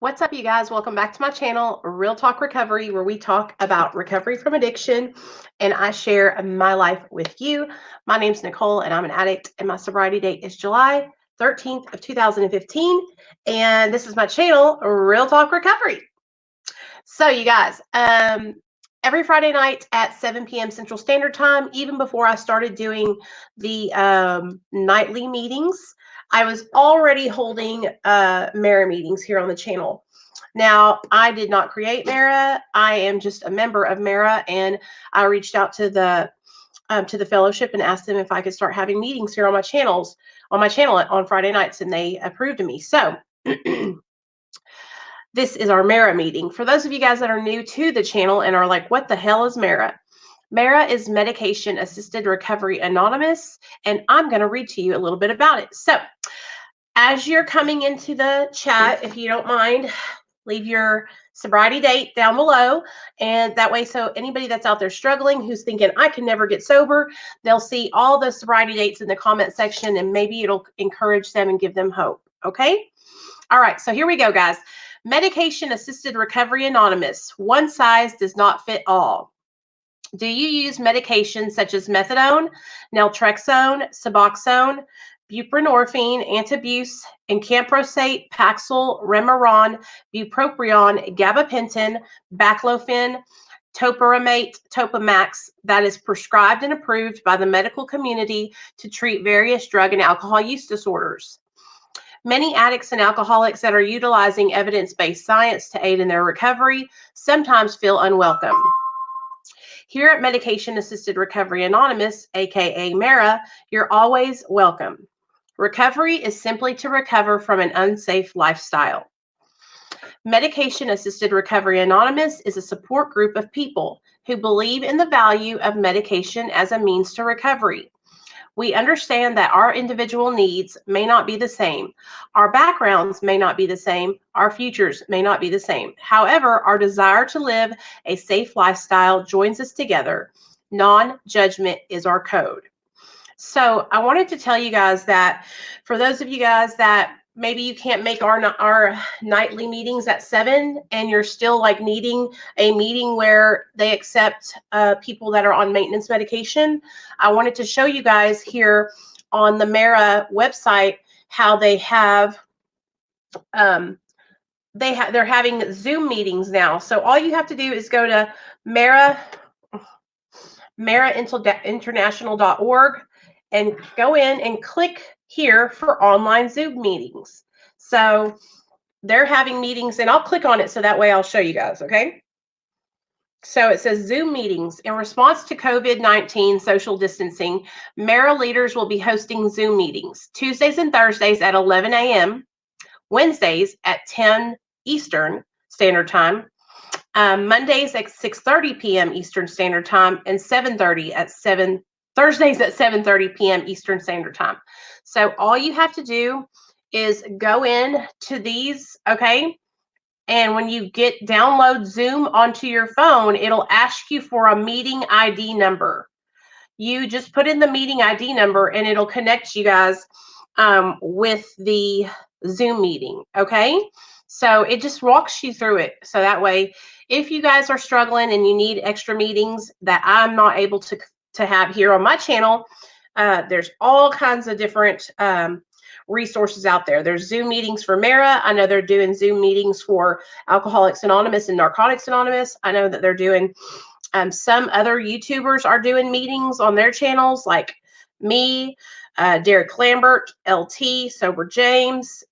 What's up, you guys? Welcome back to my channel, Real Talk Recovery, where we talk about recovery from addiction and I share my life with you. My name's Nicole and I'm an addict, and my sobriety date is July 13th of 2015. And this is my channel, Real Talk Recovery. So, you guys, every Friday night at 7 p.m. Central Standard Time, even before I started doing the nightly meetings, I was already holding Mara meetings here on the channel. Now, I did not create Mara. I am just a member of Mara, and I reached out to the fellowship and asked them if I could start having meetings here on my channel on Friday nights, and they approved of me. So. This is our Mara meeting. For those of you guys that are new to the channel and are like, what the hell is Mara? Mara is Medication Assisted Recovery Anonymous, and I'm going to read to you a little bit about it. So, as you're coming into the chat, if you don't mind, leave your sobriety date down below, and that way, so anybody that's out there struggling who's thinking I can never get sober, they'll see all the sobriety dates in the comment section, and maybe it'll encourage them and give them hope. Okay? All right, so here we go, guys. Medication Assisted Recovery Anonymous. One size does not fit all. Do you use medications such as methadone, naltrexone, Suboxone, buprenorphine, antabuse, encamprosate, Paxil, Remeron, bupropion, gabapentin, baclofen, topiramate, Topamax that is prescribed and approved by the medical community to treat various drug and alcohol use disorders? Many addicts and alcoholics that are utilizing evidence-based science to aid in their recovery sometimes feel unwelcome. Here at Medication Assisted Recovery Anonymous, aka Mara, you're always welcome. Recovery is simply to recover from an unsafe lifestyle. Medication Assisted Recovery Anonymous is a support group of people who believe in the value of medication as a means to recovery. We understand that our individual needs may not be the same. Our backgrounds may not be the same. Our futures may not be the same. However, our desire to live a safe lifestyle joins us together. Non-judgment is our code. So I wanted to tell you guys that for those of you guys that maybe you can't make our nightly meetings at 7 and you're still like needing a meeting where they accept people that are on maintenance medication, I wanted to show you guys here on the Mara website how they have they're having Zoom meetings now. So all you have to do is go to marainternational.org and go in and click here for online Zoom meetings. So they're having meetings, and I'll click on it so that way I'll show you guys, okay? So it says Zoom meetings. In response to COVID-19 social distancing, Mara leaders will be hosting Zoom meetings Tuesdays and Thursdays at 11 a.m., Wednesdays at 10 Eastern Standard Time, Mondays at 6:30 p.m. Eastern Standard Time, and Thursdays at 7:30 p.m. Eastern Standard Time. So all you have to do is go in to these, okay? And when you download Zoom onto your phone, it'll ask you for a meeting ID number. You just put in the meeting ID number and it'll connect you guys with the Zoom meeting, okay? So it just walks you through it. So that way, if you guys are struggling and you need extra meetings that I'm not able to have here on my channel, there's all kinds of different resources out there. There's Zoom meetings for Mara. I know they're doing Zoom meetings for Alcoholics Anonymous and Narcotics Anonymous. I know that they're doing some other YouTubers are doing meetings on their channels, like me, Derek Lambert, LT, Sober James.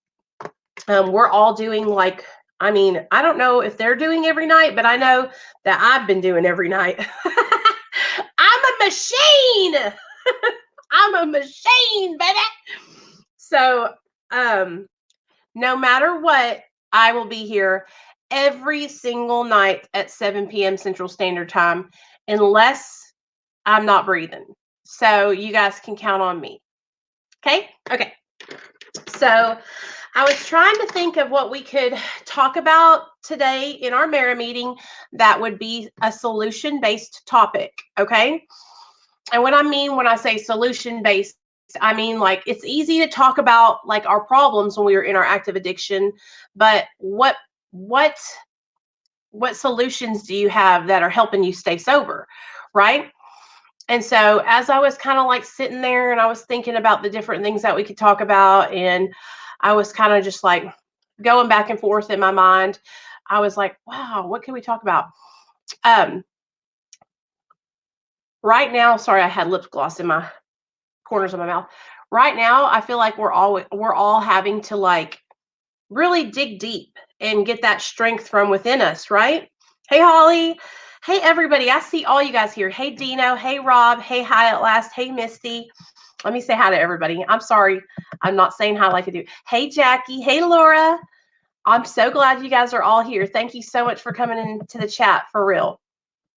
We're all doing like, I mean, I don't know if they're doing every night, but I know that I've been doing every night. I'm a machine. I'm a machine, baby. So, no matter what, I will be here every single night at 7 p.m. Central Standard Time, unless I'm not breathing. So you guys can count on me. Okay? Okay. So I was trying to think of what we could talk about today in our Mara meeting that would be a solution-based topic. Okay? And what I mean when I say solution-based, I mean, like, it's easy to talk about like our problems when we were in our active addiction, but what what solutions do you have that are helping you stay sober, right? And so as I was kind of like sitting there and I was thinking about the different things that we could talk about, and I was kind of just like going back and forth in my mind, I was like, wow, what can we talk about? Um, right now, sorry, I had lip gloss in my corners of my mouth. Right now, I feel like we're all having to like really dig deep and get that strength from within us, right? Hey, Holly. Hey, everybody. I see all you guys here. Hey, Dino. Hey, Rob. Hey, Hi at Last. Hey, Misty. Let me say hi to everybody. I'm sorry. I'm not saying hi like I do. Hey, Jackie. Hey, Laura. I'm so glad you guys are all here. Thank you so much for coming into the chat, for real.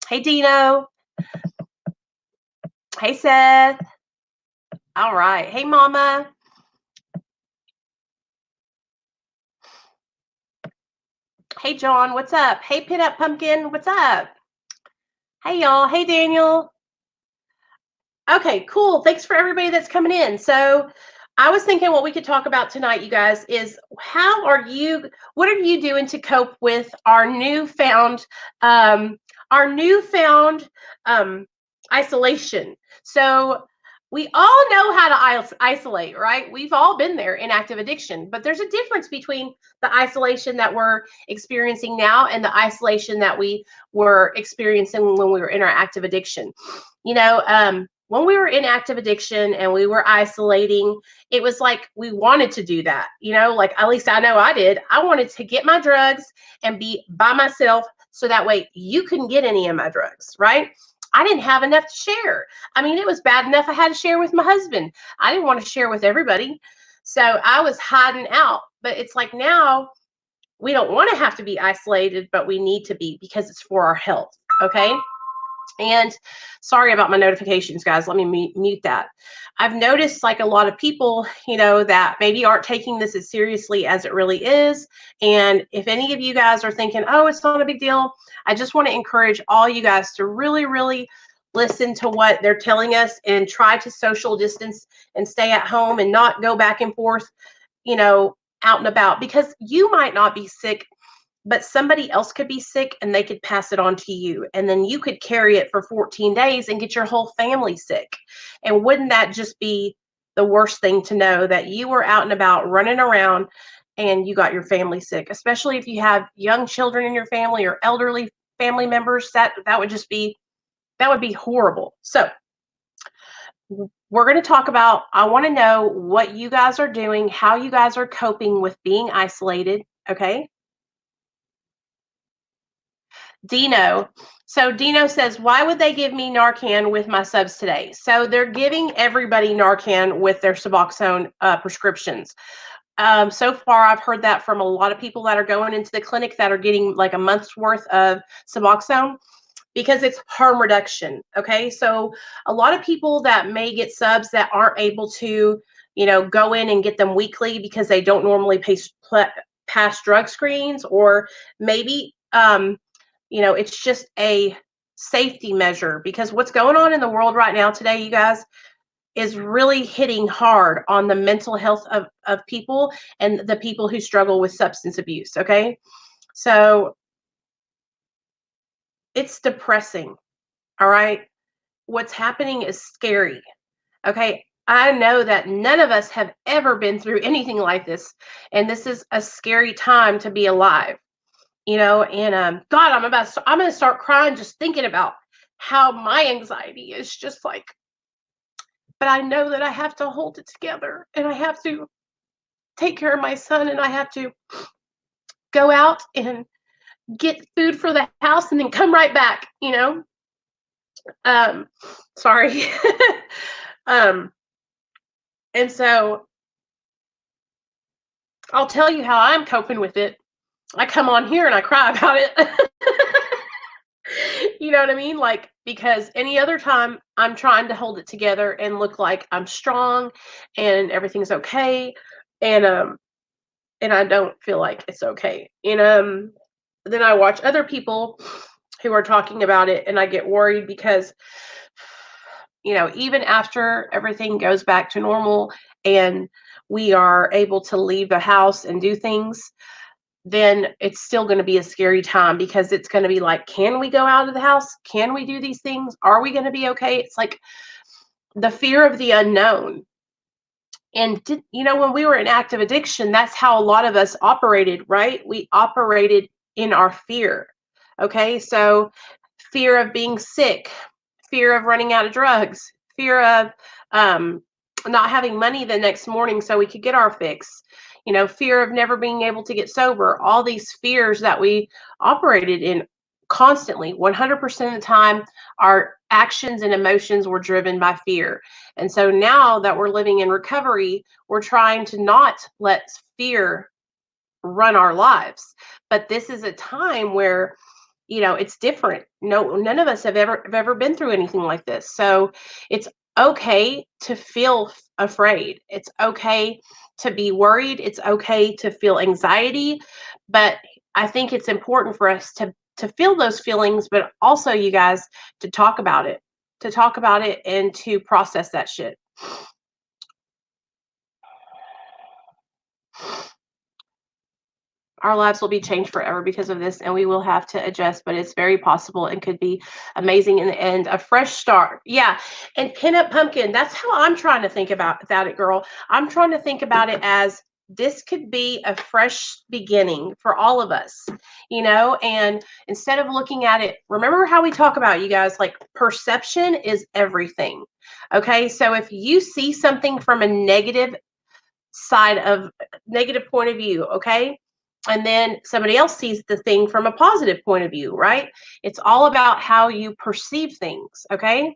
Hey, Dino. Hey, Seth. All right. Hey, Mama. Hey, John. What's up? Hey, Pit Up Pumpkin. What's up? Hey, y'all. Hey, Daniel. Okay, cool. Thanks for everybody that's coming in. So I was thinking what we could talk about tonight, you guys, is what are you doing to cope with um, our newfound isolation? So we all know how to isolate, right? We've all been there in active addiction, but there's a difference between the isolation that we're experiencing now and the isolation that we were experiencing when we were in our active addiction. You know, when we were in active addiction and we were isolating, it was like we wanted to do that. Like at least I know I did. I wanted to get my drugs and be by myself so that way you couldn't get any of my drugs, right? I didn't have enough to share. I mean, it was bad enough I had to share with my husband. I didn't want to share with everybody. So I was hiding out. But it's like now we don't want to have to be isolated, but we need to be because it's for our health. Okay. And sorry about my notifications, guys. Let me mute that. I've noticed like a lot of people, that maybe aren't taking this as seriously as it really is. And if any of you guys are thinking, oh, it's not a big deal, I just want to encourage all you guys to really, really listen to what they're telling us and try to social distance and stay at home and not go back and forth, out and about, because you might not be sick, but somebody else could be sick and they could pass it on to you. And then you could carry it for 14 days and get your whole family sick. And wouldn't that just be the worst thing to know, that you were out and about running around and you got your family sick, especially if you have young children in your family or elderly family members? That would be horrible. So we're going to talk about, I want to know what you guys are doing, how you guys are coping with being isolated. Okay. Dino. So Dino says, why would they give me Narcan with my subs today? So they're giving everybody Narcan with their Suboxone prescriptions. So far, I've heard that from a lot of people that are going into the clinic that are getting like a month's worth of Suboxone because it's harm reduction. Okay. So a lot of people that may get subs that aren't able to, go in and get them weekly because they don't normally pass drug screens, or maybe, it's just a safety measure, because what's going on in the world right now today, you guys, is really hitting hard on the mental health of people and the people who struggle with substance abuse. Okay. So it's depressing. All right. What's happening is scary. Okay. I know that none of us have ever been through anything like this. And this is a scary time to be alive. And God, I'm going to start crying just thinking about how my anxiety is just like, but I know that I have to hold it together and I have to take care of my son and I have to go out and get food for the house and then come right back, um, sorry. um, and so I'll tell you how I'm coping with it. I come on here and I cry about it. You know what I mean? Like, because any other time I'm trying to hold it together and look like I'm strong and everything's okay. And and I don't feel like it's okay. And then I watch other people who are talking about it and I get worried because, even after everything goes back to normal and we are able to leave the house and do things, then it's still going to be a scary time, because it's going to be like, can we go out of the house? Can we do these things? Are we going to be okay? It's like the fear of the unknown. And when we were in active addiction, that's how a lot of us operated, right? We operated in our fear. Okay, so fear of being sick, fear of running out of drugs, fear of not having money the next morning so we could get our fix, fear of never being able to get sober. All these fears that we operated in constantly, 100% of the time, our actions and emotions were driven by fear. And so now that we're living in recovery, we're trying to not let fear run our lives. But this is a time where it's different. None of us have ever been through anything like this. So it's okay to feel afraid. It's okay to be worried. It's okay to feel anxiety. But I think it's important for us to feel those feelings, but also, you guys, to talk about it, and to process that shit. Our lives will be changed forever because of this, and we will have to adjust, but it's very possible and could be amazing in the end. A fresh start. Yeah. And Pin Up Pumpkin, that's how I'm trying to think about it, girl. I'm trying to think about it as this could be a fresh beginning for all of us, and instead of looking at it, remember how we talk about, you guys, like, perception is everything. Okay. So if you see something from a negative point of view, okay, and then somebody else sees the thing from a positive point of view, right? It's all about how you perceive things, okay?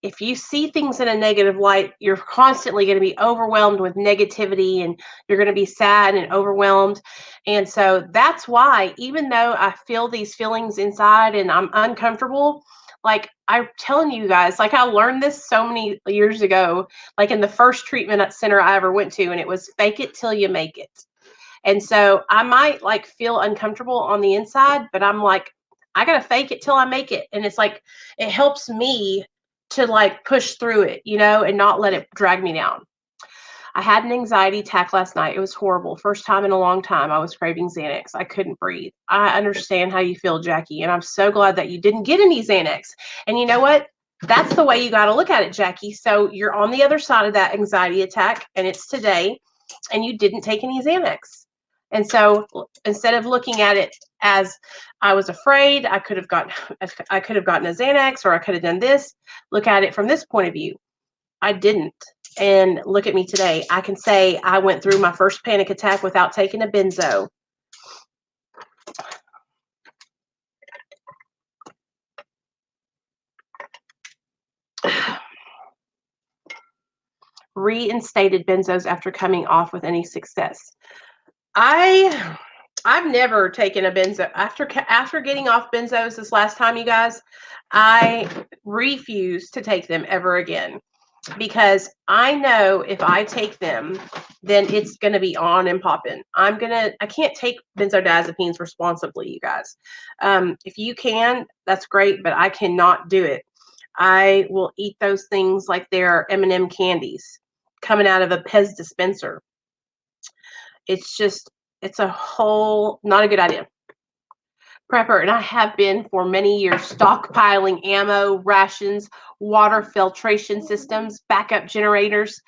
If you see things in a negative light, you're constantly going to be overwhelmed with negativity, and you're going to be sad and overwhelmed. And so that's why, even though I feel these feelings inside and I'm uncomfortable, like I'm telling you guys, like, I learned this so many years ago, like in the first treatment center I ever went to, and it was fake it till you make it. And so I might like feel uncomfortable on the inside, but I'm like, I got to fake it till I make it. And it's like, it helps me to like push through it, and not let it drag me down. I had an anxiety attack last night. It was horrible. First time in a long time I was craving Xanax. I couldn't breathe. I understand how you feel, Jackie, and I'm so glad that you didn't get any Xanax. And you know what? That's the way you got to look at it, Jackie. So you're on the other side of that anxiety attack, and it's today, and you didn't take any Xanax. And so instead of looking at it as I was afraid, I could have gotten a Xanax, or I could have done this. Look at it from this point of view. I didn't. And look at me today. I can say I went through my first panic attack without taking a benzo. Reinstated benzos after coming off with any success. I've never taken a benzo after getting off benzos this last time, you guys. I refuse to take them ever again, because I know if I take them, then it's going to be on and popping. I can't take benzodiazepines responsibly, you guys. If you can, that's great, but I cannot do it. I will eat those things like they're M&M candies coming out of a Pez dispenser. It's a whole, not a good idea. Prepper, and I have been for many years, stockpiling ammo, rations, water filtration systems, backup generators.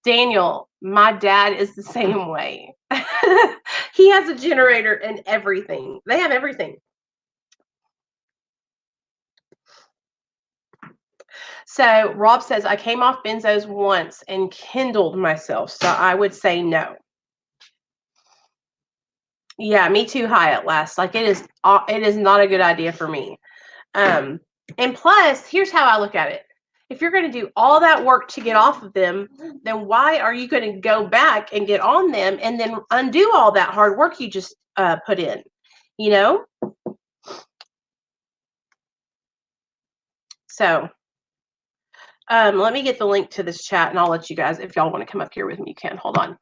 Daniel, my dad is the same way. He has a generator and everything. They have everything. So Rob says, I came off benzos once and kindled myself, so I would say no. Yeah, me too high at last. Like, it is not a good idea for me. And plus, here's how I look at it. If you're going to do all that work to get off of them, then why are you going to go back and get on them and then undo all that hard work you just put in? So let me get the link to this chat, and I'll let you guys, if y'all want to come up here with me, you can. Hold on.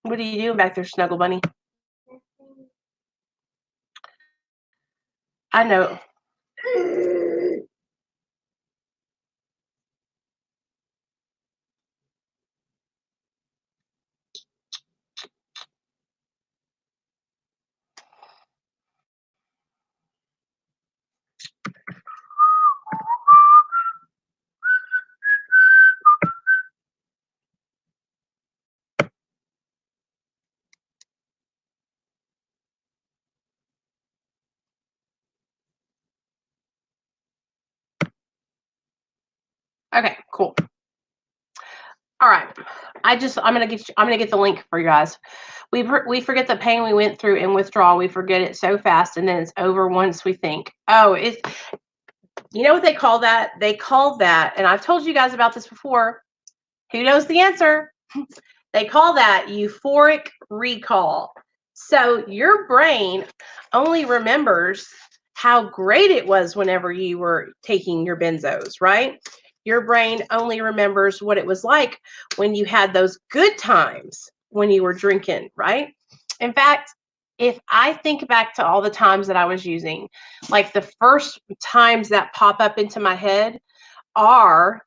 What are you doing back there, Snuggle Bunny? I know. Okay, cool. All right. I'm gonna get the link for you guys. We forget the pain we went through in withdrawal. We forget it so fast, and then it's over once we think, oh, it's, you know what they call that? They call that, and I've told you guys about this before. Who knows the answer? They call that euphoric recall. So your brain only remembers how great it was whenever you were taking your benzos, right? Your brain only remembers what it was like when you had those good times when you were drinking, right? In fact, if I think back to all the times that I was using, like the first times that pop up into my head are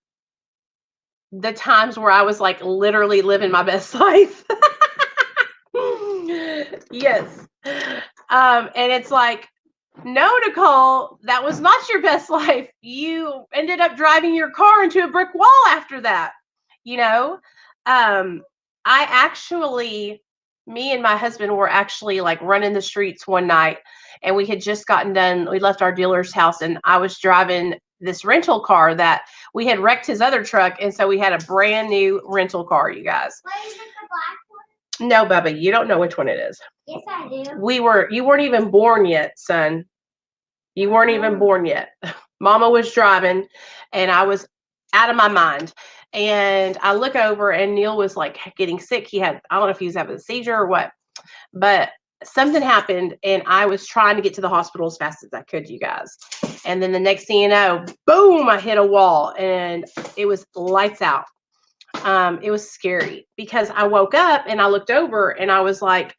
the times where I was like literally living my best life. Yes. And it's like, no, Nicole, that was not your best life. You ended up driving your car into a brick wall after that. You know, I actually, me and my husband were actually like running the streets one night, and we had just gotten done. We left our dealer's house, and I was driving this rental car that we had wrecked his other truck, and so we had a brand new rental car, you guys. What is it, the black one? No, Bubba, you don't know which one it is. Yes, I do. You weren't even born yet, son. You weren't even born yet. Mama was driving, and I was out of my mind. And I look over, and Neil was like getting sick. I don't know if he was having a seizure or what, but something happened, and I was trying to get to the hospital as fast as I could, you guys. And then the next thing you know, boom, I hit a wall, and it was lights out. It was scary because I woke up and I looked over, and I was like,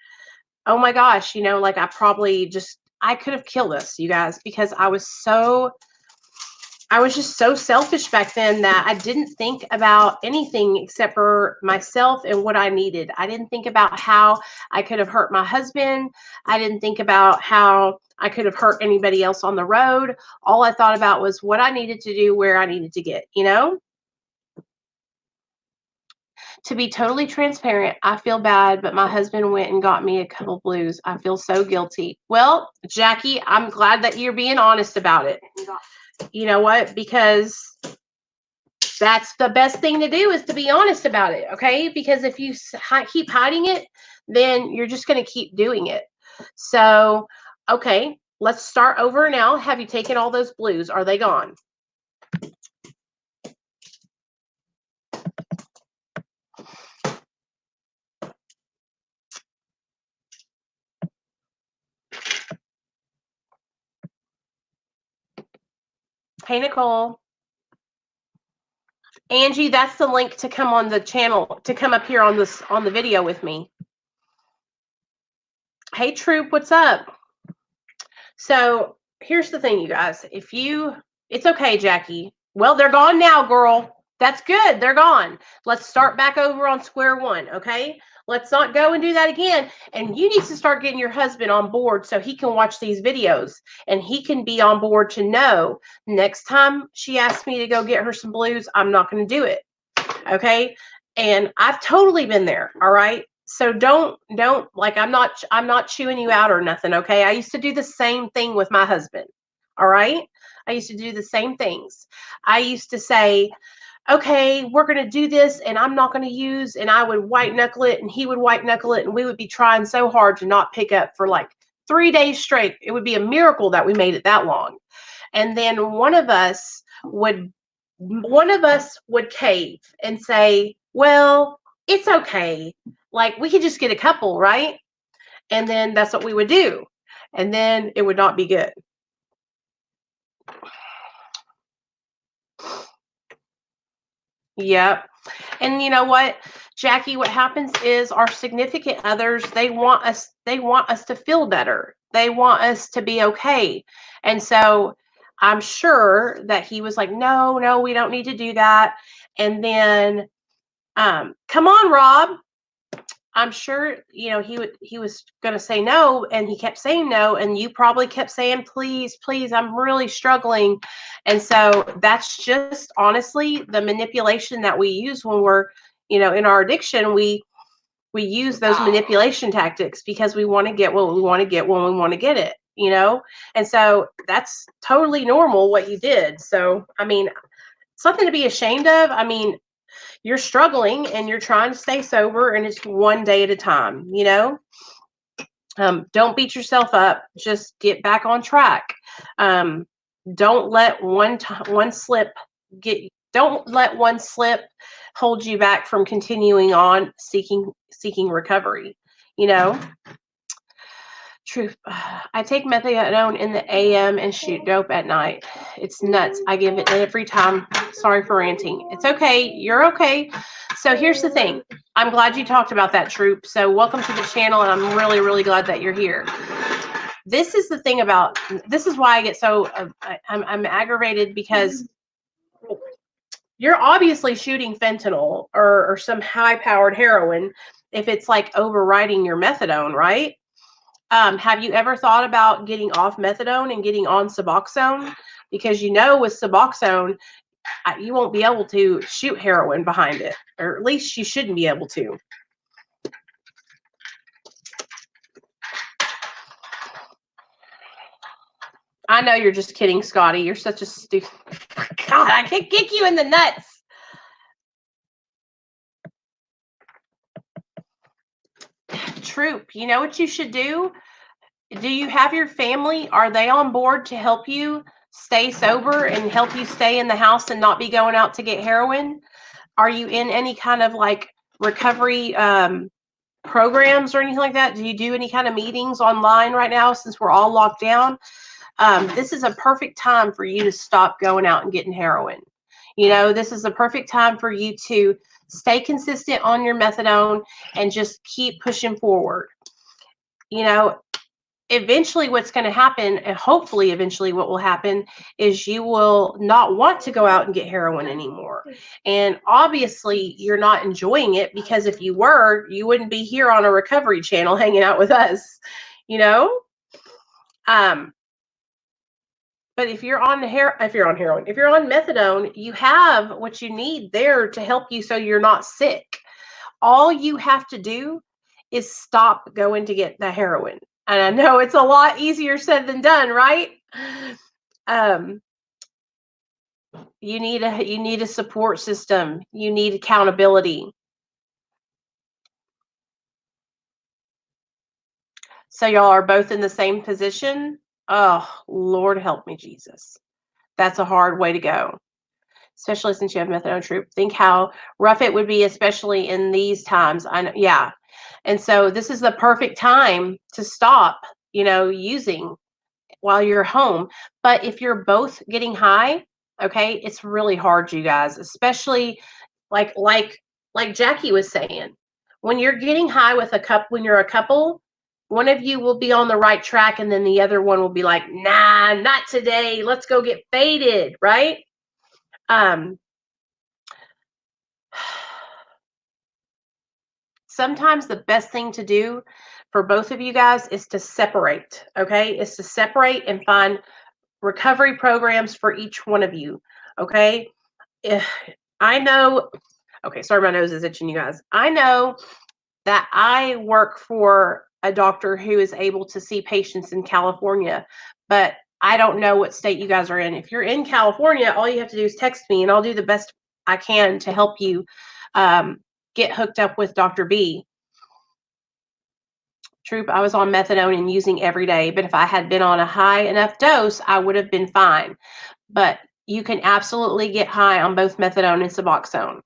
oh my gosh, like I could have killed us, you guys, because I was just so selfish back then that I didn't think about anything except for myself and what I needed. I didn't think about how I could have hurt my husband. I didn't think about how I could have hurt anybody else on the road. All I thought about was what I needed to do, where I needed to get, To be totally transparent, I feel bad, but my husband went and got me a couple blues. I feel so guilty. Well, Jackie, I'm glad that you're being honest about it. You know what? Because that's the best thing to do, is to be honest about it, okay? Because if you keep hiding it, then you're just going to keep doing it. So, okay, let's start over now. Have you taken all those blues? Are they gone? Hey, Nicole. Angie, that's the link to come on the channel, to come up here on the video with me. Hey, Troop, what's up? So here's the thing, you guys. It's okay, Jackie. Well, they're gone now, girl. That's good. They're gone. Let's start back over on square one, okay? Let's not go and do that again. And you need to start getting your husband on board so he can watch these videos, and he can be on board to know next time she asks me to go get her some blues, I'm not going to do it. Okay? And I've totally been there, all right? So don't like, I'm not chewing you out or nothing, okay? I used to do the same thing with my husband. All right? I used to do the same things. I used to say, okay, we're going to do this, and I'm not going to use, and I would white knuckle it, and he would white knuckle it, and we would be trying so hard to not pick up for like 3 days straight. It would be a miracle that we made it that long. And then one of us would cave and say, well, it's okay. Like, we could just get a couple, right? And then that's what we would do. And then it would not be good. Yep. And you know what, Jackie, what happens is our significant others, they want us to feel better. They want us to be okay. And so I'm sure that he was like, no, we don't need to do that. And then, come on, Rob. I'm sure, he was going to say no, and he kept saying no, and you probably kept saying, please, I'm really struggling. And so that's just honestly the manipulation that we use when we're, in our addiction. We use those manipulation tactics because we want to get what we want to get when we want to get it, And so that's totally normal what you did. So, I mean, something to be ashamed of. I mean, you're struggling and you're trying to stay sober, and it's one day at a time, you know? Don't beat yourself up. Just get back on track. Don't let one slip don't let one slip hold you back from continuing on seeking recovery, you know? Truth. I take methadone in the AM and shoot dope at night. It's nuts. I give it every time. Sorry for ranting. It's okay. You're okay. So here's the thing. I'm glad you talked about that, Troop. So welcome to the channel, and I'm really, really glad that you're here. This is the thing about, this is why I get so, I'm aggravated, because you're obviously shooting fentanyl or some high-powered heroin if it's like overriding your methadone, right? Have you ever thought about getting off methadone and getting on Suboxone? Because you know with Suboxone, you won't be able to shoot heroin behind it, or at least you shouldn't be able to. I know you're just kidding, Scotty. You're such a stupid. God, I can kick you in the nuts. Troop, you know what you should do? Do you have your family? Are they on board to help you stay sober and help you stay in the house and not be going out to get heroin? Are you in any kind of like recovery programs or anything like that? Do you do any kind of meetings online right now since we're all locked down? This is a perfect time for you to stop going out and getting heroin. You know, this is a perfect time for you to stay consistent on your methadone and just keep pushing forward. You know, eventually what's going to happen, and hopefully eventually what will happen, is you will not want to go out and get heroin anymore. And obviously you're not enjoying it, because if you were, you wouldn't be here on a recovery channel hanging out with us, you know? But if you're on heroin, if you're on methadone, you have what you need there to help you so you're not sick. All you have to do is stop going to get the heroin. And I know it's a lot easier said than done, right? You need a support system. You need accountability. So y'all are both in the same position. Oh, Lord help me, Jesus. That's a hard way to go, especially since you have methadone, Troop. Think how rough it would be, especially in these times. I know, yeah. And so this is the perfect time to stop, you know, using while you're home. But if you're both getting high, okay, it's really hard, you guys, especially like Jackie was saying, when you're getting high with when you're a couple, one of you will be on the right track and then the other one will be like, nah, not today, let's go get faded, right? Sometimes the best thing to do for both of you guys is to separate, okay? Is to separate and find recovery programs for each one of you, okay? I know, okay, sorry, my nose is itching, you guys. I know that I work for a doctor who is able to see patients in California, but I don't know what state you guys are in. If you're in California, all you have to do is text me and I'll do the best I can to help you get hooked up with Dr. B. Troop, I was on methadone and using every day, but if I had been on a high enough dose, I would have been fine. But you can absolutely get high on both methadone and Suboxone.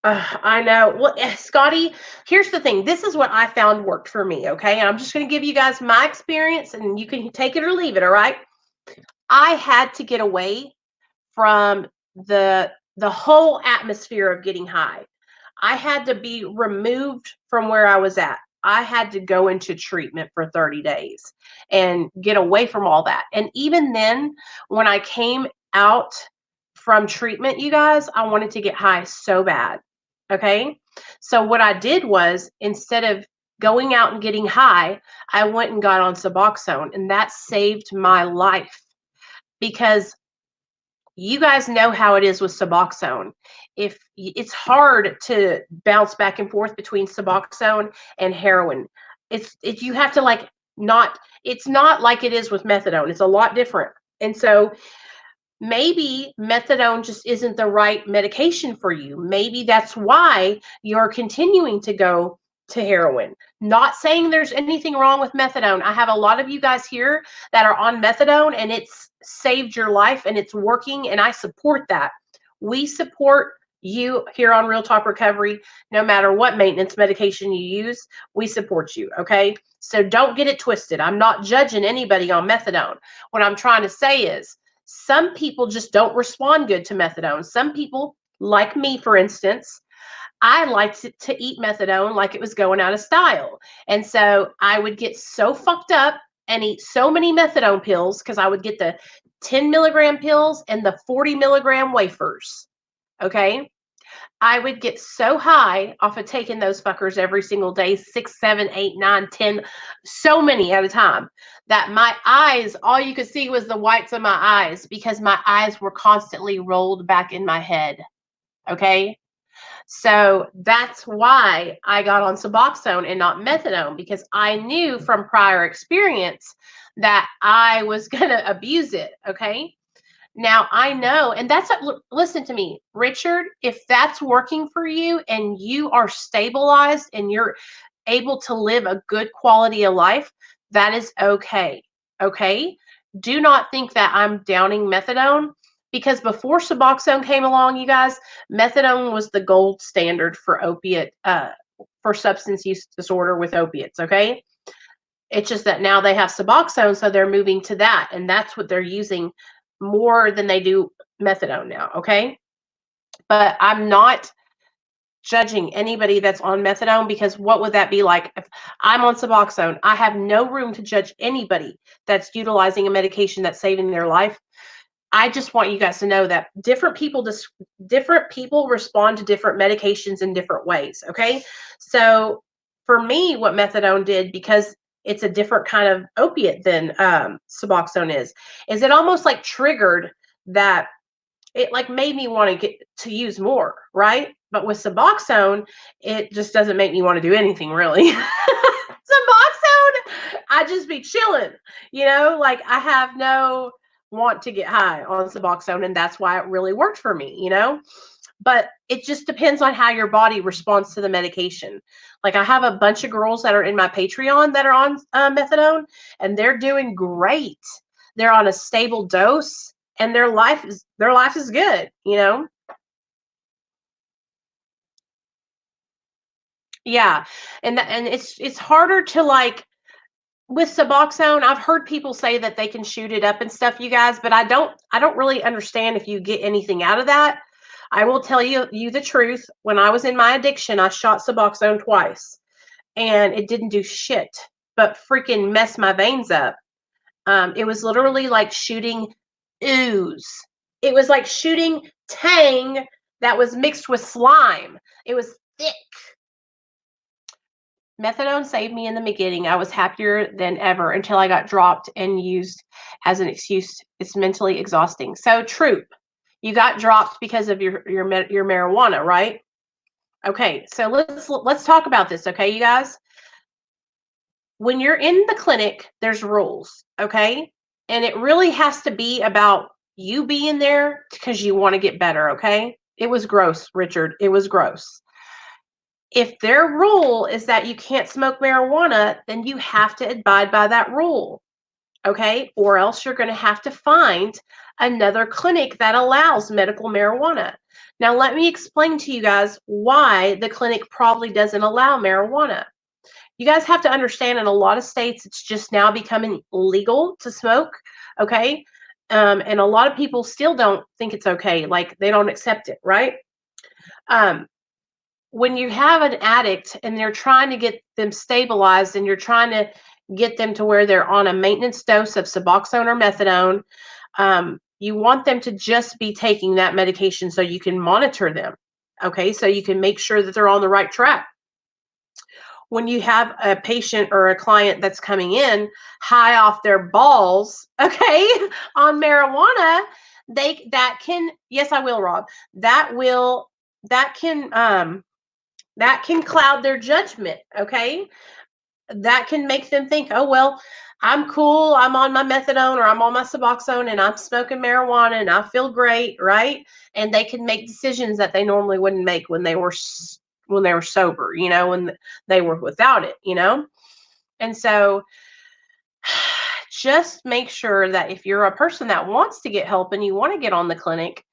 I know. Well, Scotty, here's the thing. This is what I found worked for me, okay? And I'm just going to give you guys my experience, and you can take it or leave it, all right? I had to get away from the whole atmosphere of getting high. I had to be removed from where I was at. I had to go into treatment for 30 days and get away from all that. And even then, when I came out from treatment, you guys, I wanted to get high so bad. Okay. So what I did was, instead of going out and getting high, I went and got on Suboxone, and that saved my life, because you guys know how it is with Suboxone. If it's hard to bounce back and forth between Suboxone and heroin, you have to like not. It's not like it is with methadone. It's a lot different. And so maybe methadone just isn't the right medication for you. Maybe that's why you're continuing to go to heroin. Not saying there's anything wrong with methadone. I have a lot of you guys here that are on methadone and it's saved your life and it's working, and I support that. We support you here on Real Talk Recovery. No matter what maintenance medication you use, we support you, okay? So don't get it twisted. I'm not judging anybody on methadone. What I'm trying to say is some people just don't respond good to methadone. Some people, like me, for instance, I liked to eat methadone like it was going out of style. And so I would get so fucked up and eat so many methadone pills because I would get the 10 milligram pills and the 40 milligram wafers. Okay. I would get so high off of taking those fuckers every single day, 6, 7, 8, 9, 10, so many at a time, that my eyes, all you could see was the whites of my eyes because my eyes were constantly rolled back in my head. Okay. So that's why I got on Suboxone and not methadone, because I knew from prior experience that I was going to abuse it. Okay. Now I know, and listen to me, Richard, if that's working for you and you are stabilized and you're able to live a good quality of life, that is okay. Okay. Do not think that I'm downing methadone, because before Suboxone came along, you guys, methadone was the gold standard for for substance use disorder with opiates. Okay. It's just that now they have Suboxone, so they're moving to that, and that's what they're using more than they do methadone now, okay? But I'm not judging anybody that's on methadone, because what would that be like if I'm on Suboxone? I have no room to judge anybody that's utilizing a medication that's saving their life. I just want you guys to know that different people respond to different medications in different ways, okay? So for me, what methadone did, because it's a different kind of opiate than Suboxone is it almost like triggered that, it like made me want to get to use more, right? But with Suboxone, it just doesn't make me want to do anything really. Suboxone, I just be chilling, like I have no want to get high on Suboxone, and that's why it really worked for me, But it just depends on how your body responds to the medication. Like I have a bunch of girls that are in my Patreon that are on methadone, and they're doing great. They're on a stable dose, and their life is good. Yeah, and it's harder to, like, with Suboxone. I've heard people say that they can shoot it up and stuff, you guys, but I don't really understand if you get anything out of that. I will tell you the truth. When I was in my addiction, I shot Suboxone twice, and it didn't do shit but freaking mess my veins up. It was literally like shooting ooze. It was like shooting Tang that was mixed with slime. It was thick. Methadone saved me in the beginning. I was happier than ever until I got dropped and used as an excuse. It's mentally exhausting. So, Troop, you got dropped because of your marijuana, right? Okay, so let's talk about this, okay, you guys? When you're in the clinic, there's rules, okay? And it really has to be about you being there because you want to get better, okay? It was gross, Richard. It was gross. If their rule is that you can't smoke marijuana, then you have to abide by that rule, okay? Or else you're going to have to find another clinic that allows medical marijuana. Now, let me explain to you guys why the clinic probably doesn't allow marijuana. You guys have to understand, in a lot of states, it's just now becoming legal to smoke, okay? And a lot of people still don't think it's okay, like they don't accept it, right? When you have an addict and they're trying to get them stabilized and you're trying to get them to where they're on a maintenance dose of Suboxone or methadone, you want them to just be taking that medication so you can monitor them, okay? So you can make sure that they're on the right track. When you have a patient or a client that's coming in high off their balls, okay, on marijuana, yes, I will, Rob, that can cloud their judgment, okay? that can make them think, oh, well, I'm cool. I'm on my methadone or I'm on my Suboxone and I'm smoking marijuana and I feel great, right? And they can make decisions that they normally wouldn't make when they were sober, when they were without it, And so just make sure that if you're a person that wants to get help and you want to get on the clinic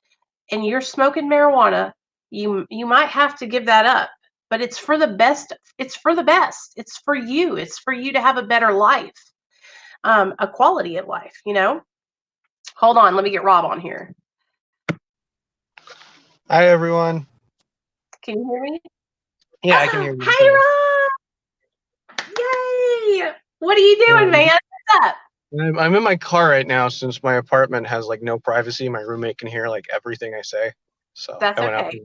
and you're smoking marijuana, you might have to give that up. But it's for the best. It's for the best. It's for you. It's for you to have a better life, a quality of life, Hold on, let me get Rob on here. Hi, everyone. Can you hear me? Yeah, I can hear you. Hi, Rob! Yay! What are you doing, man? What's up? I'm in my car right now since my apartment has like no privacy. My roommate can hear like everything I say, so That's I went okay.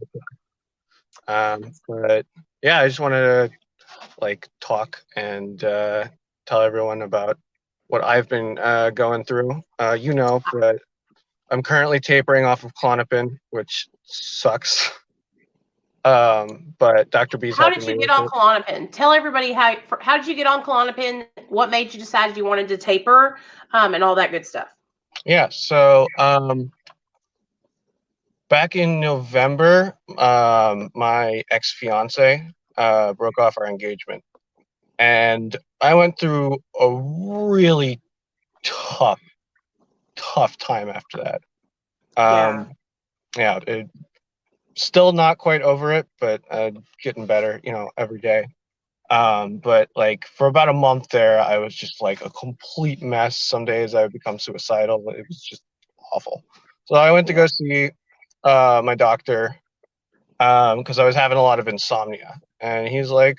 out. But yeah, I just wanted to like talk and tell everyone about what I've been going through. But I'm currently tapering off of Klonopin, which sucks. But Dr. B's How helping did you me get with on it. Klonopin? Tell everybody how did you get on Klonopin? What made you decide you wanted to taper, and all that good stuff? Yeah, so back in November, my ex-fiance broke off our engagement, and I went through a really tough time after that. Yeah, still not quite over it, but getting better, every day. But like for about a month there, I was just like a complete mess. Some days I would become suicidal. It was just awful. So I went to go see my doctor because I was having a lot of insomnia, and he's like,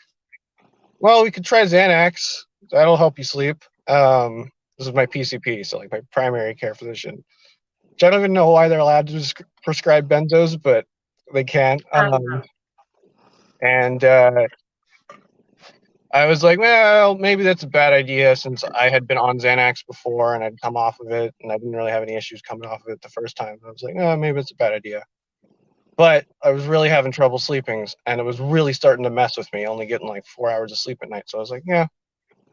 "Well, we could try Xanax. That'll help you sleep." This is my PCP, so like my primary care physician. Which I don't even know why they're allowed to prescribe benzos, but they can. And I was like, well, maybe that's a bad idea since I had been on Xanax before and I'd come off of it and I didn't really have any issues coming off of it the first time. I was like, oh, maybe it's a bad idea. But I was really having trouble sleeping and it was really starting to mess with me, only getting like 4 hours of sleep at night. So I was like, yeah,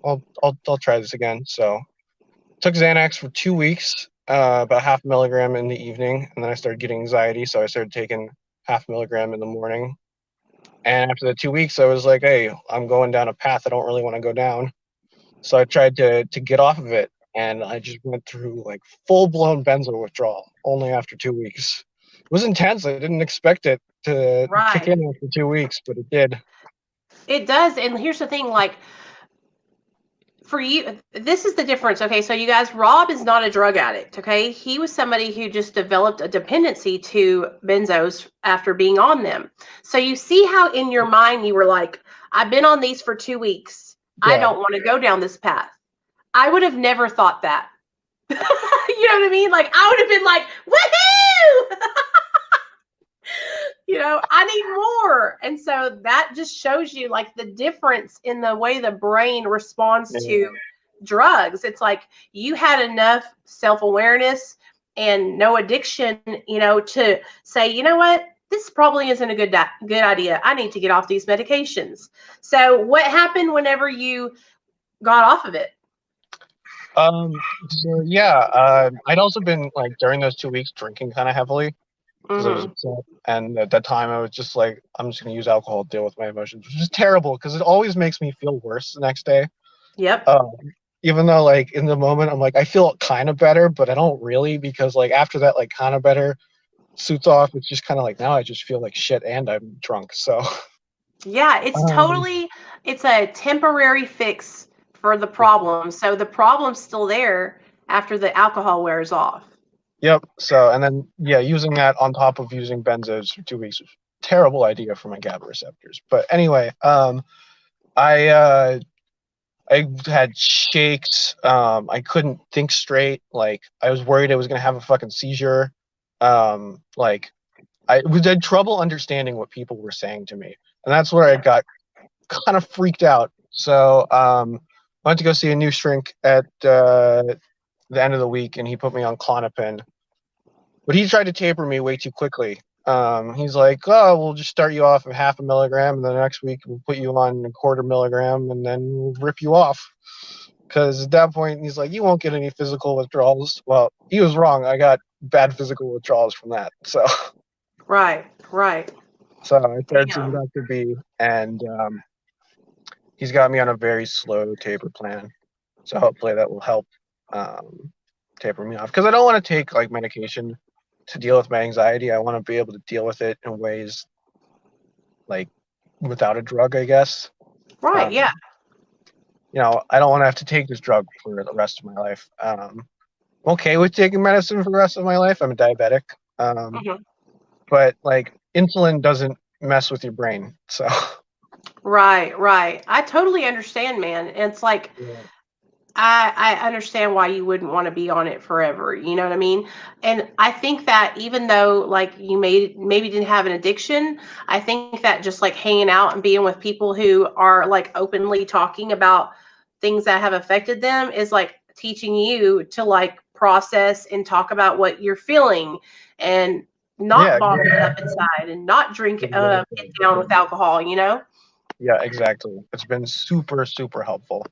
I'll try this again. So took Xanax for 2 weeks, about 0.5 milligram in the evening, and then I started getting anxiety, so I started taking 0.5 milligram in the morning. And after the 2 weeks, I was like, hey, I'm going down a path I don't really want to go down. So I tried to get off of it, and I just went through like full-blown benzo withdrawal only after 2 weeks. It was intense. I didn't expect it to kick in after 2 weeks, but it did. It does. And here's the thing, like, for you, this is the difference. Okay, so you guys, Rob is not a drug addict. Okay, he was somebody who just developed a dependency to benzos after being on them. So you see how in your mind you were like, I've been on these for 2 weeks. I don't want to go down this path. I would have never thought that. You know what I mean? Like, I would have been like, woohoo! I need more. And so that just shows you like the difference in the way the brain responds to drugs. It's like you had enough self-awareness and no addiction, to say, you know what? This probably isn't a good idea. I need to get off these medications. So what happened whenever you got off of it? So yeah, I'd also been like during those 2 weeks drinking kind of heavily because I was upset, and at that time I was just like, I'm just gonna use alcohol to deal with my emotions, which is terrible because it always makes me feel worse the next day. Yep. Even though like in the moment I'm like I feel kind of better, but I don't really, because like after that like kind of better suits off, it's just kind of like now I just feel like shit and I'm drunk. So yeah, it's a temporary fix for the problem. So the problem's still there after the alcohol wears off. Yep. So, and then, yeah, using that on top of using benzos for 2 weeks was a terrible idea for my GABA receptors. But anyway, I had shakes. I couldn't think straight. Like, I was worried I was going to have a fucking seizure. Like, I had trouble understanding what people were saying to me. And that's where I got kind of freaked out. So, I went to go see a new shrink at the end of the week, and he put me on Klonopin. But he tried to taper me way too quickly. He's like, oh, we'll just start you off at 0.5 milligram, and the next week we'll put you on 1/4 milligram, and then we'll rip you off. Because at that point, he's like, you won't get any physical withdrawals. Well, he was wrong. I got bad physical withdrawals from that. So, Right. so I started seeing Damn. Dr. B, and he's got me on a very slow taper plan. So hopefully that will help taper me off. Because I don't want to take like medication to deal with my anxiety. I want to be able to deal with it in ways like without a drug, I guess. Right. Yeah. You know, I don't want to have to take this drug for the rest of my life. I'm okay with taking medicine for the rest of my life. I'm a diabetic. Mhm. But like insulin doesn't mess with your brain. So Right. I totally understand, man. It's like yeah. I understand why you wouldn't want to be on it forever. You know what I mean? And I think that even though like you maybe didn't have an addiction, I think that just like hanging out and being with people who are like openly talking about things that have affected them is like teaching you to like process and talk about what you're feeling and not Yeah, bottle it up inside and not drink exactly. get down with alcohol, you know? Yeah, exactly. It's been super, super helpful.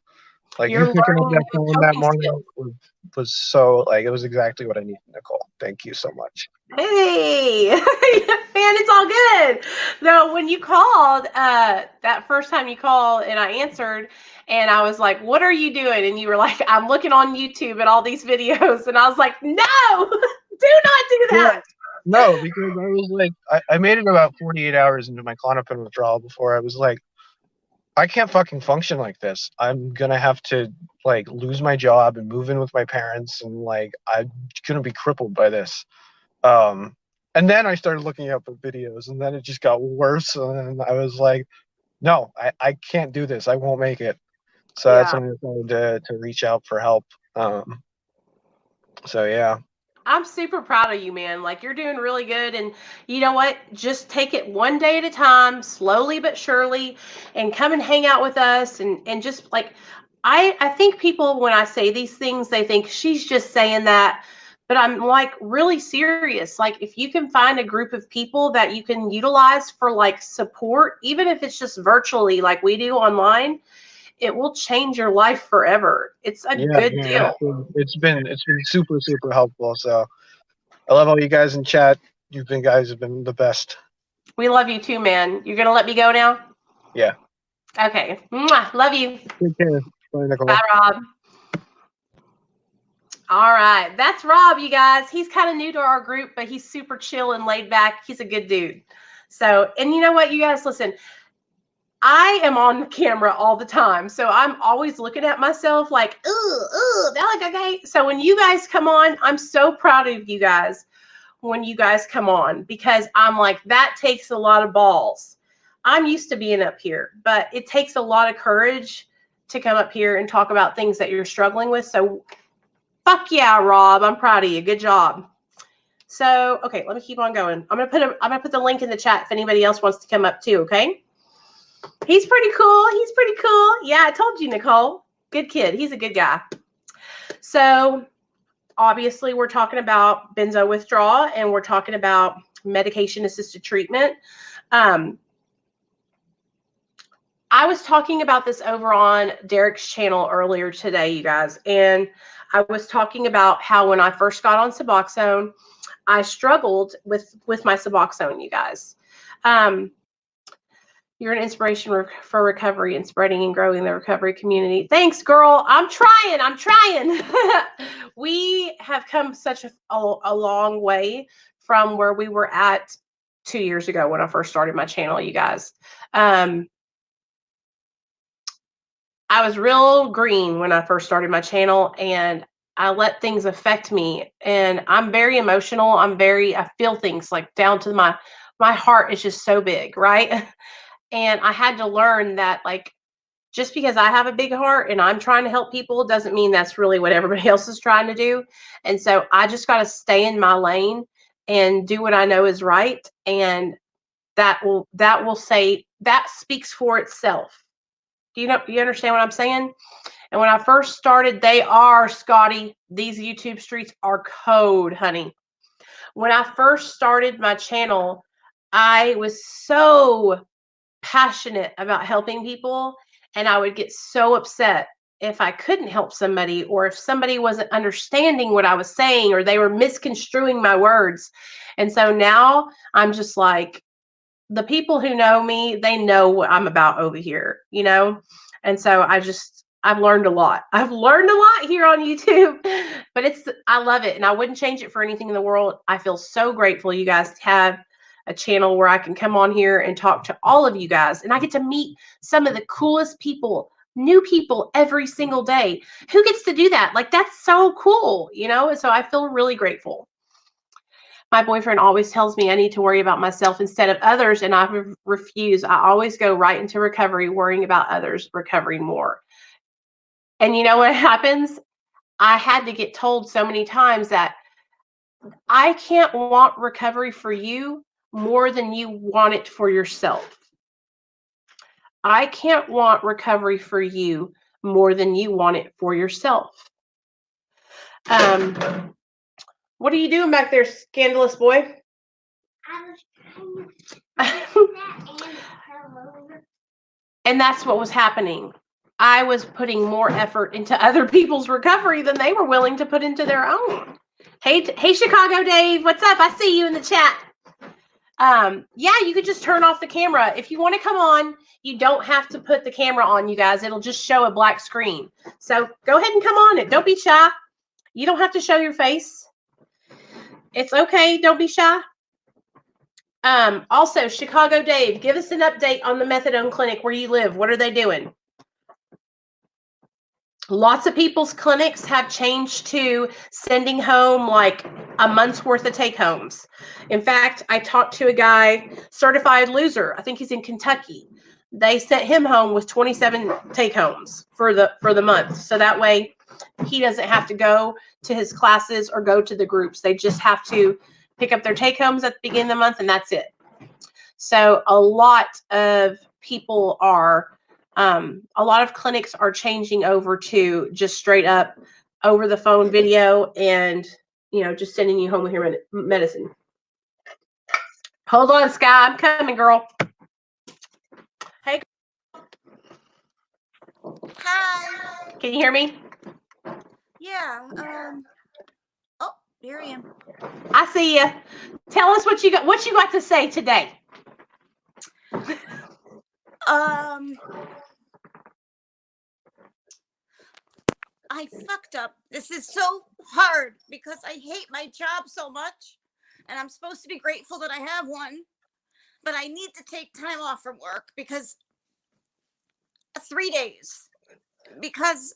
Like you You're picking up learning that new phone that coping morning skills. was so like it was exactly what I needed, Nicole. Thank you so much. Hey, man, it's all good. No, when you called, that first time you called and I answered and I was like, what are you doing? And you were like, I'm looking on YouTube at all these videos. And I was like, no, do not do Yeah. that. No, because I was like I made it about 48 hours into my Klonopin withdrawal before I was like, I can't fucking function like this. I'm gonna have to like lose my job and move in with my parents, and like I'm gonna be crippled by this. And then I started looking up at videos, and then it just got worse. And I was like, no, I can't do this. I won't make it. So that's Yeah. when I decided to reach out for help. So yeah. I'm super proud of you, man. Like you're doing really good. And you know what? Just take it one day at a time, slowly but surely, and come and hang out with us and just like I think people when I say these things, they think she's just saying that. But I'm like really serious. Like if you can find a group of people that you can utilize for like support, even if it's just virtually like we do online, it will change your life forever. It's a Yeah, good yeah, deal. it's been super super helpful. So I love all you guys in chat. You guys have been the best. We love you too, man. You're gonna let me go now? Yeah. Okay. Mwah. Love you. Take care. Bye, Nicole. Bye, Rob. All right. That's Rob, you guys. He's kind of new to our group, but he's super chill and laid back. He's a good dude. So, and you know what, you guys, listen, I am on the camera all the time. So I'm always looking at myself like, ooh, that look okay. So when you guys come on, I'm so proud of you guys when you guys come on because I'm like, that takes a lot of balls. I'm used to being up here, but it takes a lot of courage to come up here and talk about things that you're struggling with. So fuck yeah, Rob. I'm proud of you. Good job. So, okay, let me keep on going. I'm gonna put the link in the chat if anybody else wants to come up too, okay? He's pretty cool. He's pretty cool. Yeah, I told you, Nicole. Good kid. He's a good guy. So, obviously, we're talking about benzo withdrawal and we're talking about medication assisted treatment. I was talking about this over on Derek's channel earlier today, you guys, and I was talking about how when I first got on Suboxone, I struggled with my Suboxone, you guys. You're an inspiration for recovery and spreading and growing the recovery community. Thanks, girl. I'm trying. We have come such a long way from where we were at 2 years ago when I first started my channel, you guys. I was real green when I first started my channel and I let things affect me and I'm very emotional. I feel things like down to my heart is just so big, right? And I had to learn that like just because I have a big heart and I'm trying to help people doesn't mean that's really what everybody else is trying to do. And so I just got to stay in my lane and do what I know is right and that will say that speaks for itself. Do you understand what I'm saying? And when I first started, Scotty, these YouTube streets are code, honey. when I first started my channel, I was so passionate about helping people, and I would get so upset if I couldn't help somebody, or if somebody wasn't understanding what I was saying, or they were misconstruing my words. And so now I'm just like, the people who know me, they know what I'm about over here, you know? And so I've learned a lot. I've learned a lot here on YouTube, but I love it, and I wouldn't change it for anything in the world. I feel so grateful, you guys, to have a channel where I can come on here and talk to all of you guys, and I get to meet some of the coolest people, new people every single day. Who gets to do that? Like, that's so cool, you know? And so I feel really grateful. My boyfriend always tells me I need to worry about myself instead of others, and I refuse. I always go right into recovery, worrying about others recovering more. And you know what happens? I had to get told so many times that I can't want recovery for you more than you want it for yourself. I can't want recovery for you more than you want it for yourself. What are you doing back there, scandalous boy? I was trying to do that and hello. And that's what was happening. I was putting more effort into other people's recovery than they were willing to put into their own. Hey, Chicago Dave, what's up? I see you in the chat. Yeah, you could just turn off the camera. If you want to come on, you don't have to put the camera on, you guys. It'll just show a black screen. So go ahead and come on it. Don't be shy. You don't have to show your face. It's okay. Don't be shy. Also, Chicago Dave, give us an update on the methadone clinic where you live. What are they doing? Lots of people's clinics have changed to sending home like a month's worth of take homes. In fact, I talked to a guy, certified loser. I think he's in Kentucky. They sent him home with 27 take homes for the month. So that way he doesn't have to go to his classes or go to the groups. They just have to pick up their take homes at the beginning of the month, and that's it. So a lot of people are a lot of clinics are changing over to just straight up over the phone video, and just sending you home with your medicine. Hold on, Sky, I'm coming, girl. Hey. Hi. Can you hear me? Yeah. Oh, here I am. I see you. Tell us what you got to say today. I fucked up. This is so hard because I hate my job so much, and I'm supposed to be grateful that I have one, but I need to take time off from work because 3 days, because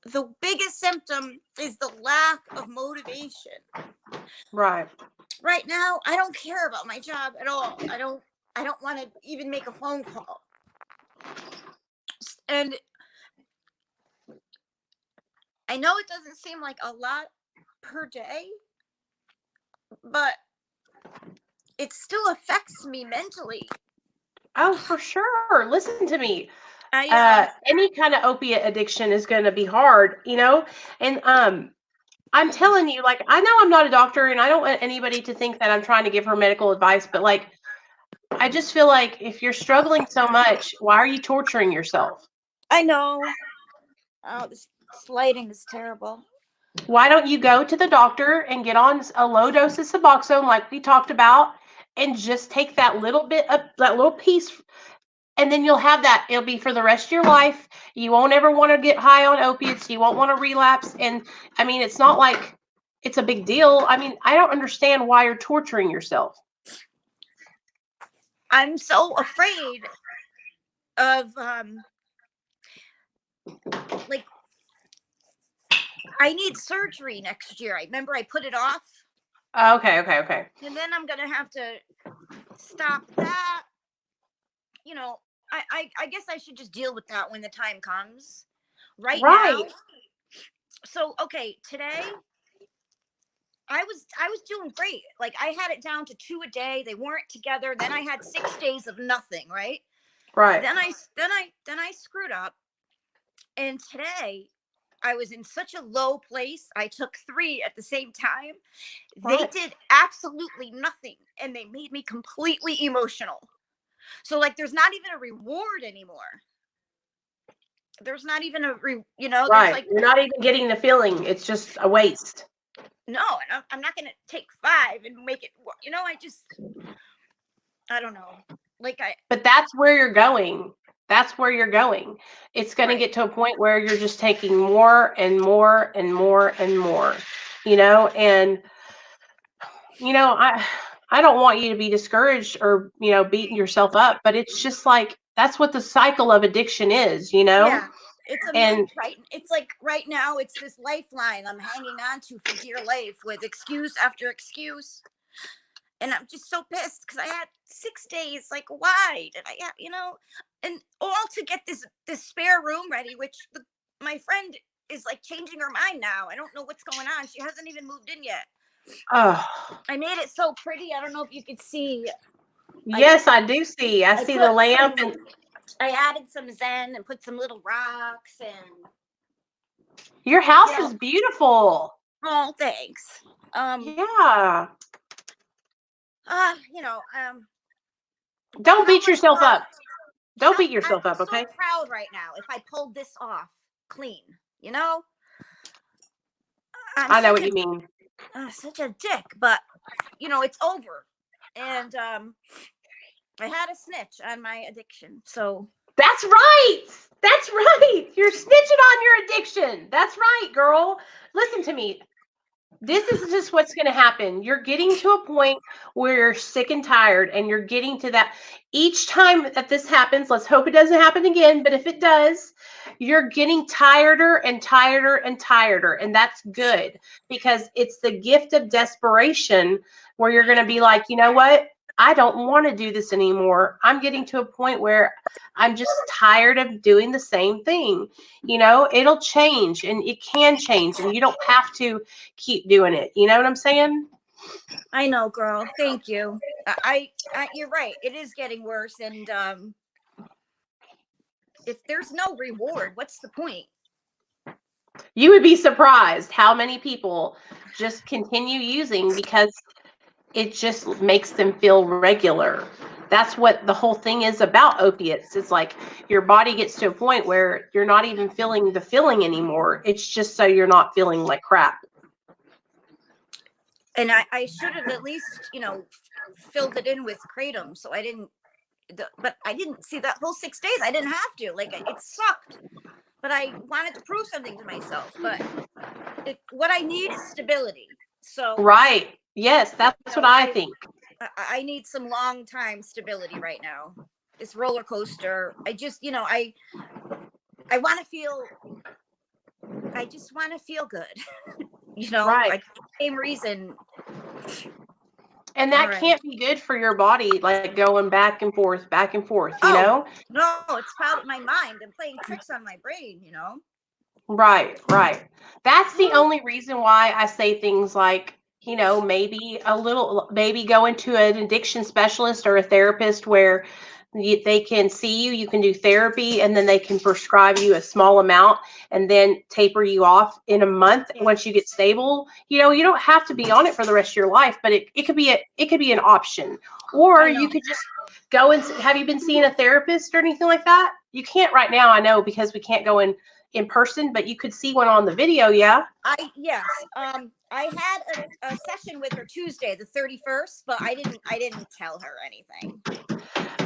the biggest symptom is the lack of motivation. Right now, I don't care about my job at all. I don't want to even make a phone call. And I know it doesn't seem like a lot per day, but it still affects me mentally. Oh, for sure. Listen to me. Any kind of opiate addiction is going to be hard, and I'm telling you, like, I know I'm not a doctor, and I don't want anybody to think that I'm trying to give her medical advice, but like, I just feel like if you're struggling so much, why are you torturing yourself? I know. Oh, this lighting is terrible. Why don't you go to the doctor and get on a low dose of Suboxone like we talked about, and just take that little bit of that little piece, and then you'll have that. It'll be for the rest of your life. You won't ever want to get high on opiates. You won't want to relapse. And I mean, it's not like it's a big deal. I mean, I don't understand why you're torturing yourself. I'm so afraid of like, I need surgery next year. I remember I put it off. Okay. And then I'm gonna have to stop that. I guess I should just deal with that when the time comes. Right now. So okay, today I was doing great. Like, I had it down to 2 a day. They weren't together. Then I had 6 days of nothing, right? Right. Then I screwed up. And today I was in such a low place. I took 3 at the same time. They Right. did absolutely nothing, and they made me completely emotional. So like, there's not even a reward anymore. There's not even there's Right. like, You're not even getting the feeling. It's just a waste. no, and I'm not gonna take 5 and make it. I don't know. Like But that's where you're going. That's where you're going. It's going to Right. get to a point where you're just taking more and more and more and more, you know, and I don't want you to be discouraged or, beating yourself up, but it's just like that's what the cycle of addiction is, Yeah, it's And right. It's like right now, it's this lifeline I'm hanging on to for dear life with excuse after excuse. And I'm just so pissed because I had 6 days. Like, why did I have, and all to get this spare room ready, which my friend is like changing her mind now. I don't know what's going on. She hasn't even moved in yet. oh, I made it so pretty. I don't know if you could see. yes, I do see. I see the put lamp some- and I added some Zen and put some little rocks and. your house Yeah. is beautiful. Oh, thanks. Yeah. You know, Don't how beat much yourself more- up. Don't how- beat yourself I'm up, okay? so proud right now if I pulled this off clean, you know? I'm I know such what a- you mean. such a dick, but it's over. And I had a snitch on my addiction. So That's right. That's right. You're snitching on your addiction. That's right, girl. Listen to me. This is just what's going to happen. You're getting to a point where you're sick and tired, and you're getting to that. Each time that this happens, let's hope it doesn't happen again, but if it does, you're getting tireder and tireder and tireder, and that's good because it's the gift of desperation where you're going to be like, you know what? I don't want to do this anymore. I'm getting to a point where I'm just tired of doing the same thing. It'll change, and it can change, and you don't have to keep doing it. You know what I'm saying? I know, girl. Thank you. You're right. It is getting worse. And if there's no reward, what's the point? You would be surprised how many people just continue using because it just makes them feel regular. That's what the whole thing is about opiates. It's like your body gets to a point where you're not even feeling the feeling anymore. It's just so you're not feeling like crap. And I should have at least, filled it in with kratom. So I didn't, but I didn't see that whole 6 days. I didn't have to. Like, it sucked. But I wanted to prove something to myself. But what I need is stability. So Right. Yes, that's what I think. I need some long time stability right now. This roller coaster. I just, I want to feel. I just want to feel good. Right. Like same reason. And that All right. can't be good for your body, like going back and forth, you Oh. know? No, it's probably my mind. I'm playing tricks on my brain, Right. That's the only reason why I say things like, maybe go into an addiction specialist or a therapist where they can see you can do therapy, and then they can prescribe you a small amount and then taper you off in a month once you get stable. You don't have to be on it for the rest of your life, but it could be an option. Or you could just go and have you been seeing a therapist or anything like that? You can't right now, I know, because we can't go in person, but you could see one on the video. Yeah. Yes. I had a session with her Tuesday, the 31st, but I didn't tell her anything.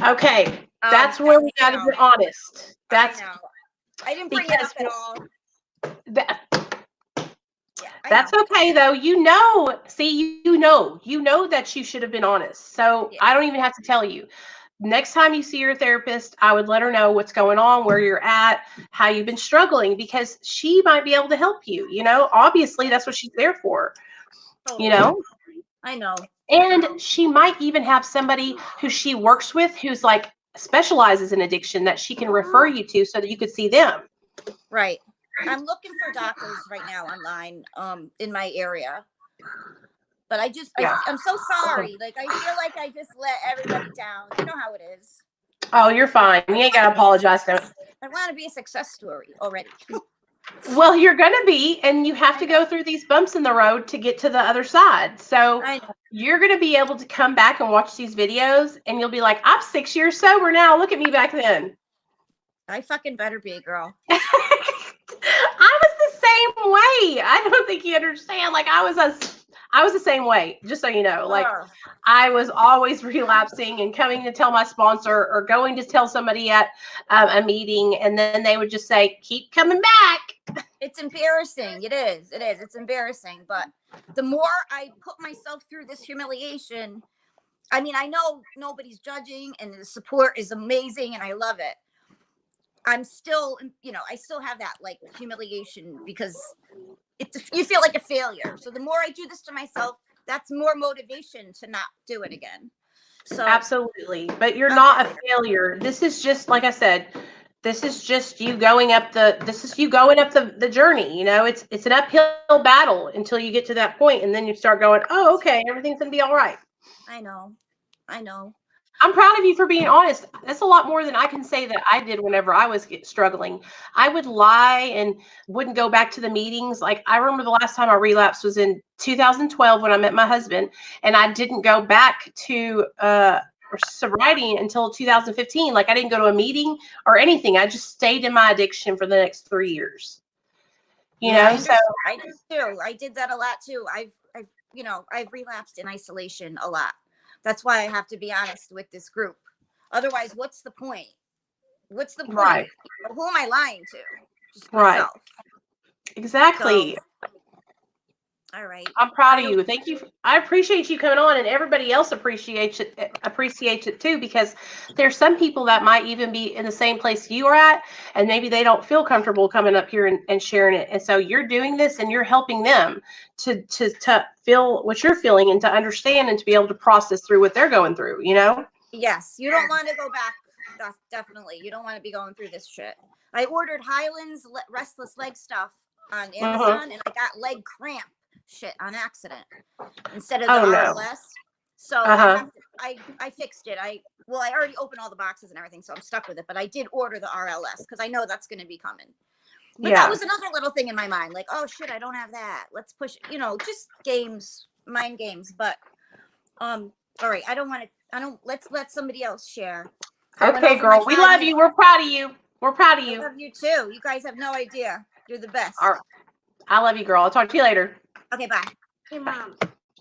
Okay. That's where we got to be honest. I know. I didn't bring it up at all. That's okay though. See, you know that you should have been honest. So I don't even have to tell you. Next time you see your therapist, I would let her know what's going on, where you're at, how you've been struggling, because she might be able to help you. Obviously that's what she's there for. Totally. I know. And she might even have somebody who she works with who's like specializes in addiction that she can refer you to so that you could see them. Right. I'm looking for doctors right now online in my area. But I'm so sorry. Like, I feel like I just let everybody down. You know how it is. Oh, you're fine. You ain't got to apologize. I want to be a success story already. Well, you're going to be, and you have to go through these bumps in the road to get to the other side. So I know. you're going to be able to come back and watch these videos, and you'll be like, I'm 6 years sober now. Look at me back then. I fucking better be, girl. I was the same way. I don't think you understand. Like, I was the same way, just so you know. Like, Ugh. I was always relapsing and coming to tell my sponsor or going to tell somebody at a meeting, and then they would just say, keep coming back. It's embarrassing. It is. It's embarrassing. But the more I put myself through this humiliation, I mean, I know nobody's judging and the support is amazing and I love it. I'm still, I still have that like humiliation because you feel like a failure. So the more I do this to myself, that's more motivation to not do it again. So Absolutely. But you're not a failure. This is just, like I said, this is just you going up the journey. It's an uphill battle until you get to that point, and then you start going, oh, okay, everything's gonna be all right. I know. I'm proud of you for being honest. That's a lot more than I can say that I did whenever I was struggling. I would lie and wouldn't go back to the meetings. Like, I remember the last time I relapsed was in 2012 when I met my husband, and I didn't go back to sobriety until 2015. Like, I didn't go to a meeting or anything. I just stayed in my addiction for the next 3 years. So I did too. I did that a lot too. I've relapsed in isolation a lot. That's why I have to be honest with this group. Otherwise, what's the point? Right. Who am I lying to? Just Right. myself. Exactly. So, all right. I'm proud of you. Thank you. I appreciate you coming on, and everybody else appreciates it too, because there's some people that might even be in the same place you are at, and maybe they don't feel comfortable coming up here and sharing it. And so you're doing this, and you're helping them to feel what you're feeling and to understand and to be able to process through what they're going through. Yes, you don't want to go back. Definitely, you don't want to be going through this shit. I ordered Highlands restless leg stuff on Amazon, and I got leg cramp shit on accident instead of the RLS. So I fixed it. I already opened all the boxes and everything, so I'm stuck with it. But I did order the RLS because I know that's going to be coming. But that was another little thing in my mind, like, oh shit, I don't have that. Let's push, just games, mind games. But all right, let's let somebody else share. Okay, girl, we love you. We're proud of you. We're proud of you. I love you too. You guys have no idea. You're the best. All right. I love you, girl. I'll talk to you later. Okay, bye. Hey, Mom.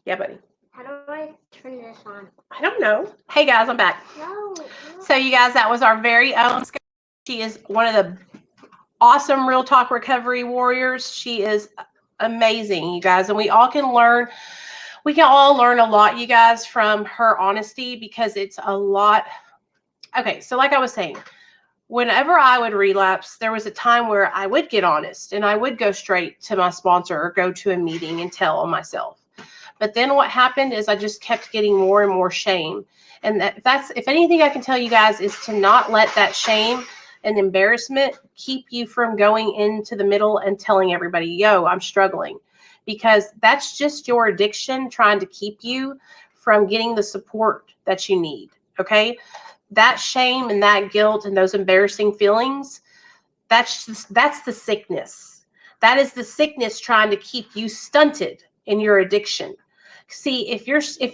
Yeah, buddy. How do I turn this on? I don't know. Hey, guys, I'm back. No. So, you guys, that was our very own Sky. She is one of the awesome Real Talk Recovery warriors. She is amazing, you guys. And we all can learn. We can all learn a lot, you guys, from her honesty, because it's a lot. Okay, so like I was saying, whenever I would relapse, there was a time where I would get honest and I would go straight to my sponsor or go to a meeting and tell on myself. But then what happened is I just kept getting more and more shame. And that's, if anything I can tell you guys, is to not let that shame and embarrassment keep you from going into the middle and telling everybody, yo, I'm struggling. Because that's just your addiction trying to keep you from getting the support that you need. Okay? That shame and that guilt and those embarrassing feelings, that's the sickness. That is the sickness trying to keep you stunted in your addiction. See, if you're say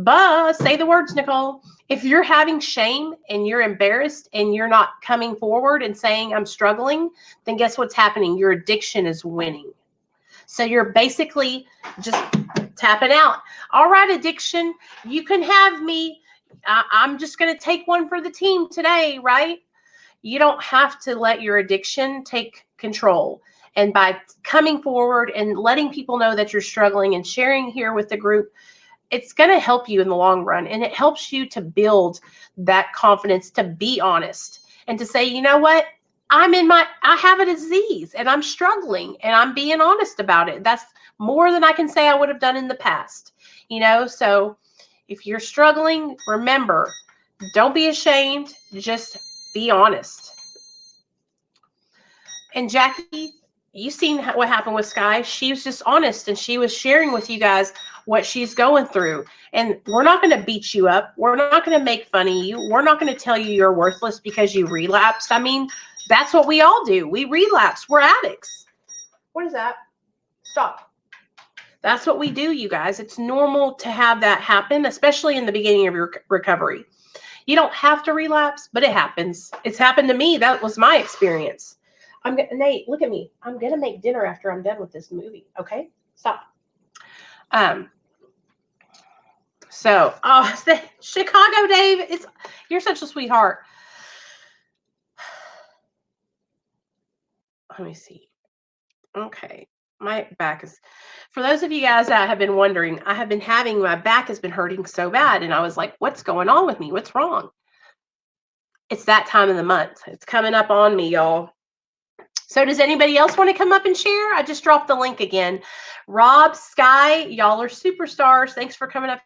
the words, Nicole. If you're having shame and you're embarrassed and you're not coming forward and saying I'm struggling, then guess what's happening? Your addiction is winning. So you're basically just tapping out. All right, addiction, you can have me. I'm just going to take one for the team today, right? You don't have to let your addiction take control. And by coming forward and letting people know that you're struggling and sharing here with the group, it's going to help you in the long run. And it helps you to build that confidence to be honest and to say, you know what? I have a disease and I'm struggling and I'm being honest about it. That's more than I can say I would have done in the past, so if you're struggling, remember, don't be ashamed. Just be honest. And Jackie, you seen what happened with Sky. She was just honest, and she was sharing with you guys what she's going through. And we're not going to beat you up. We're not going to make fun of you. We're not going to tell you you're worthless because you relapsed. I mean, That's what we all do. We relapse. We're addicts. What is that? Stop. That's what we do, you guys. It's normal to have that happen, especially in the beginning of your recovery. You don't have to relapse, but it happens. It's happened to me. That was my experience. Nate, look at me. I'm gonna make dinner after I'm done with this movie. Okay, stop. So, Chicago, Dave, you're such a sweetheart. Let me see. Okay, my back is. For those of you guys that have been wondering, I have been my back has been hurting so bad, and I was like, "What's going on with me? What's wrong?" It's that time of the month. It's coming up on me, y'all. So does anybody else want to come up and share? I just dropped the link again. Rob, Sky, y'all are superstars. Thanks for coming up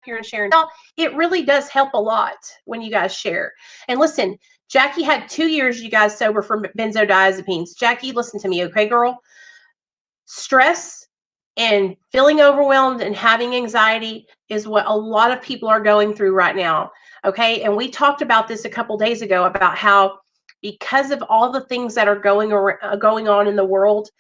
here and sharing. It really does help a lot when you guys share. And listen, Jackie had 2 years, you guys, sober from benzodiazepines. Jackie, listen to me, okay, girl? Stress and feeling overwhelmed and having anxiety is what a lot of people are going through right now, okay? And we talked about this a couple days ago about how because of all the things that are going on in the world,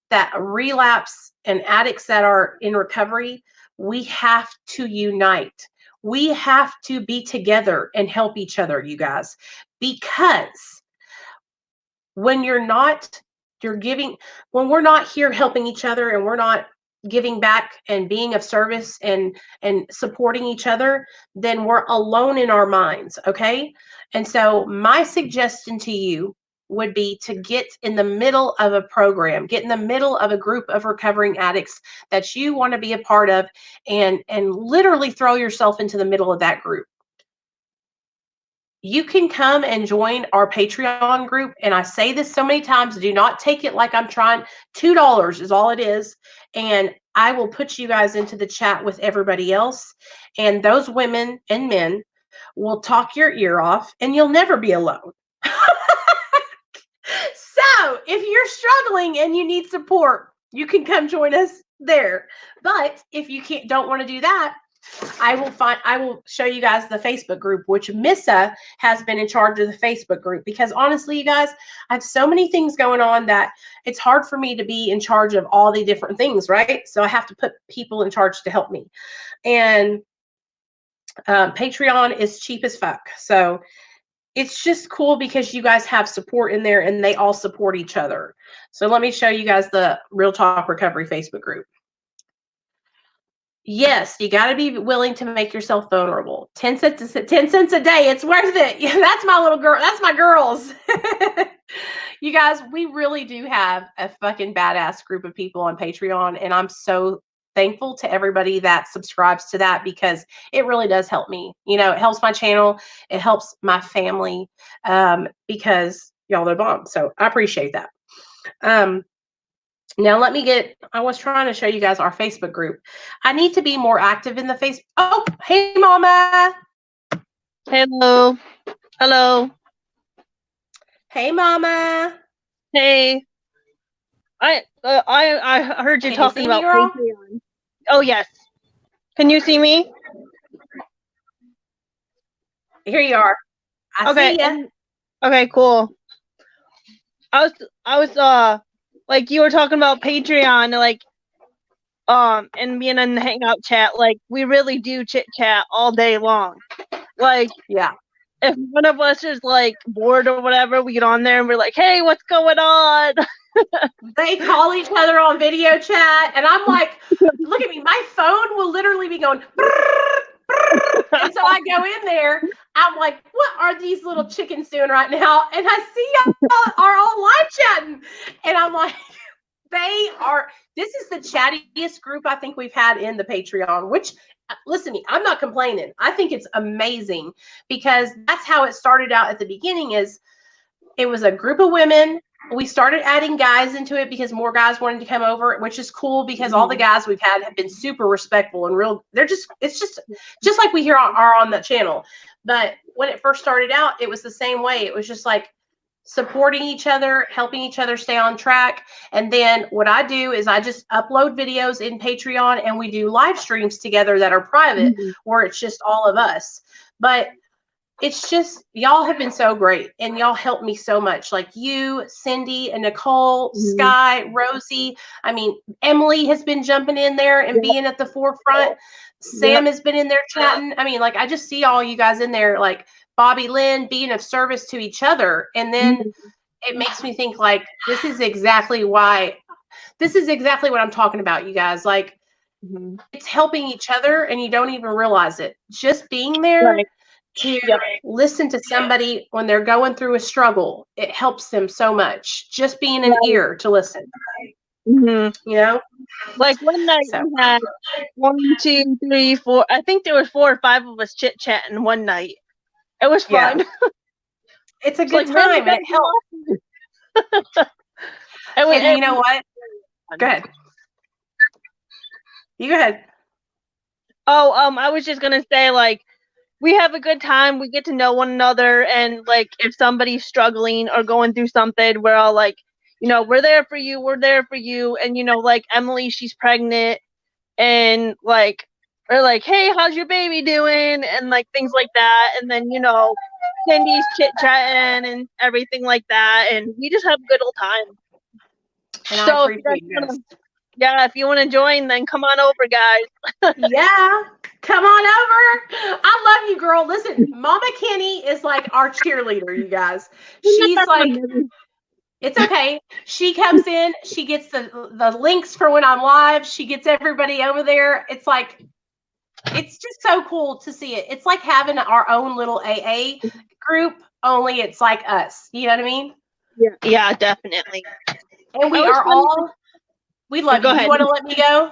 that relapse and addicts that are in recovery, we have to unite. We have to be together and help each other, you guys, because when we're not here helping each other and we're not giving back and being of service and supporting each other, then we're alone in our minds, okay? And so my suggestion to you would be to get in the middle of a program, get in the middle of a group of recovering addicts that you want to be a part of, and literally throw yourself into the middle of that group. You can come and join our Patreon group. And I say this so many times, do not take it like I'm trying. $2 is all it is. And I will put you guys into the chat with everybody else. And those women and men will talk your ear off and you'll never be alone. So if you're struggling and you need support, you can come join us there. But if you don't want to do that, I will show you guys the Facebook group, which Missa has been in charge of the Facebook group, because honestly, you guys, I have so many things going on that it's hard for me to be in charge of all the different things, right? So I have to put people in charge to help me. And Patreon is cheap as fuck. So it's just cool because you guys have support in there and they all support each other. So let me show you guys the Real Talk Recovery Facebook group. Yes, you got to be willing to make yourself vulnerable. 10 cents a day. It's worth it. Yeah, that's my little girl. That's my girls. You guys, we really do have a fucking badass group of people on Patreon. And I'm so thankful to everybody that subscribes to that, because it really does help me. You know, it helps my channel. It helps my family, because y'all are bomb. So I appreciate that. Now I was trying to show you guys our Facebook group. I need to be more active in the Facebook. Oh, hey, Mama. Hello. Hello. Hey, Mama. Hey. I heard you talking about Patreon. Oh, yes. Can you see me? Here you are. I see you. Okay, cool. I was like, you were talking about Patreon, like, and being in the Hangout chat, like, we really do chit chat all day long. Like, yeah, if one of us is like bored or whatever, we get on there and we're like, hey, what's going on? They call each other on video chat, and I'm like, look at me, my phone will literally be going, and so I go in there, I'm like, what are these little chickens doing right now? And I see y'all are all live chatting, and I'm like, this is the chattiest group I think we've had in the Patreon, which, listen to me, I'm not complaining. I think it's amazing, because that's how it started out at the beginning. It was a group of women. We started adding guys into it because more guys wanted to come over, which is cool, because all the guys we've had have been super respectful and real. It's just like we here are on the channel. But when it first started out, it was the same way. It was just like supporting each other, helping each other stay on track. And then what I do is I just upload videos in Patreon, and we do live streams together that are private, where it's just all of us. But it's just y'all have been so great and y'all helped me so much. Like you, Cindy, and Nicole, Sky, Rosie. I mean, Emily has been jumping in there and being at the forefront. Sam has been in there chatting. I mean, like I just see all you guys in there, like Bobby Lynn being of service to each other. And then it makes me think like this is exactly what I'm talking about, you guys. Like it's helping each other and you don't even realize it. Just being there Right. to listen to somebody when they're going through a struggle, it helps them so much. Just being an ear to listen, Mhm. you know? Like one night So we had 1, 2, 3, 4. I think there was 4 or 5 of us chit chatting one night. It was Yeah. fun. it's a It's good like, really time and it helps. And you know what? Go ahead. You go ahead. Oh, I was just gonna say, like, we have a good time. We get to know one another, and like, if somebody's struggling or going through something, we're all like, you know, we're there for you. We're there for you. And you know, like Emily, she's pregnant, and like, we're like, hey, how's your baby doing? And like things like that. And then you know, Cindy's chit chatting and everything like that, and we just have a good old time. And I So if you guys appreciate you guys. if you want to join, then come on over, guys. Yeah, come on over. I love you, girl. Listen, Mama Kenny is like our cheerleader, you guys. She's like, it's okay. She comes in, she gets the links for when I'm live. She gets everybody over there. It's like, it's just so cool to see it. It's like having our own little AA group, only it's like us. You know what I mean? Yeah, definitely. And we I was are wondering- all, we love Go you. ahead. You want to let me go?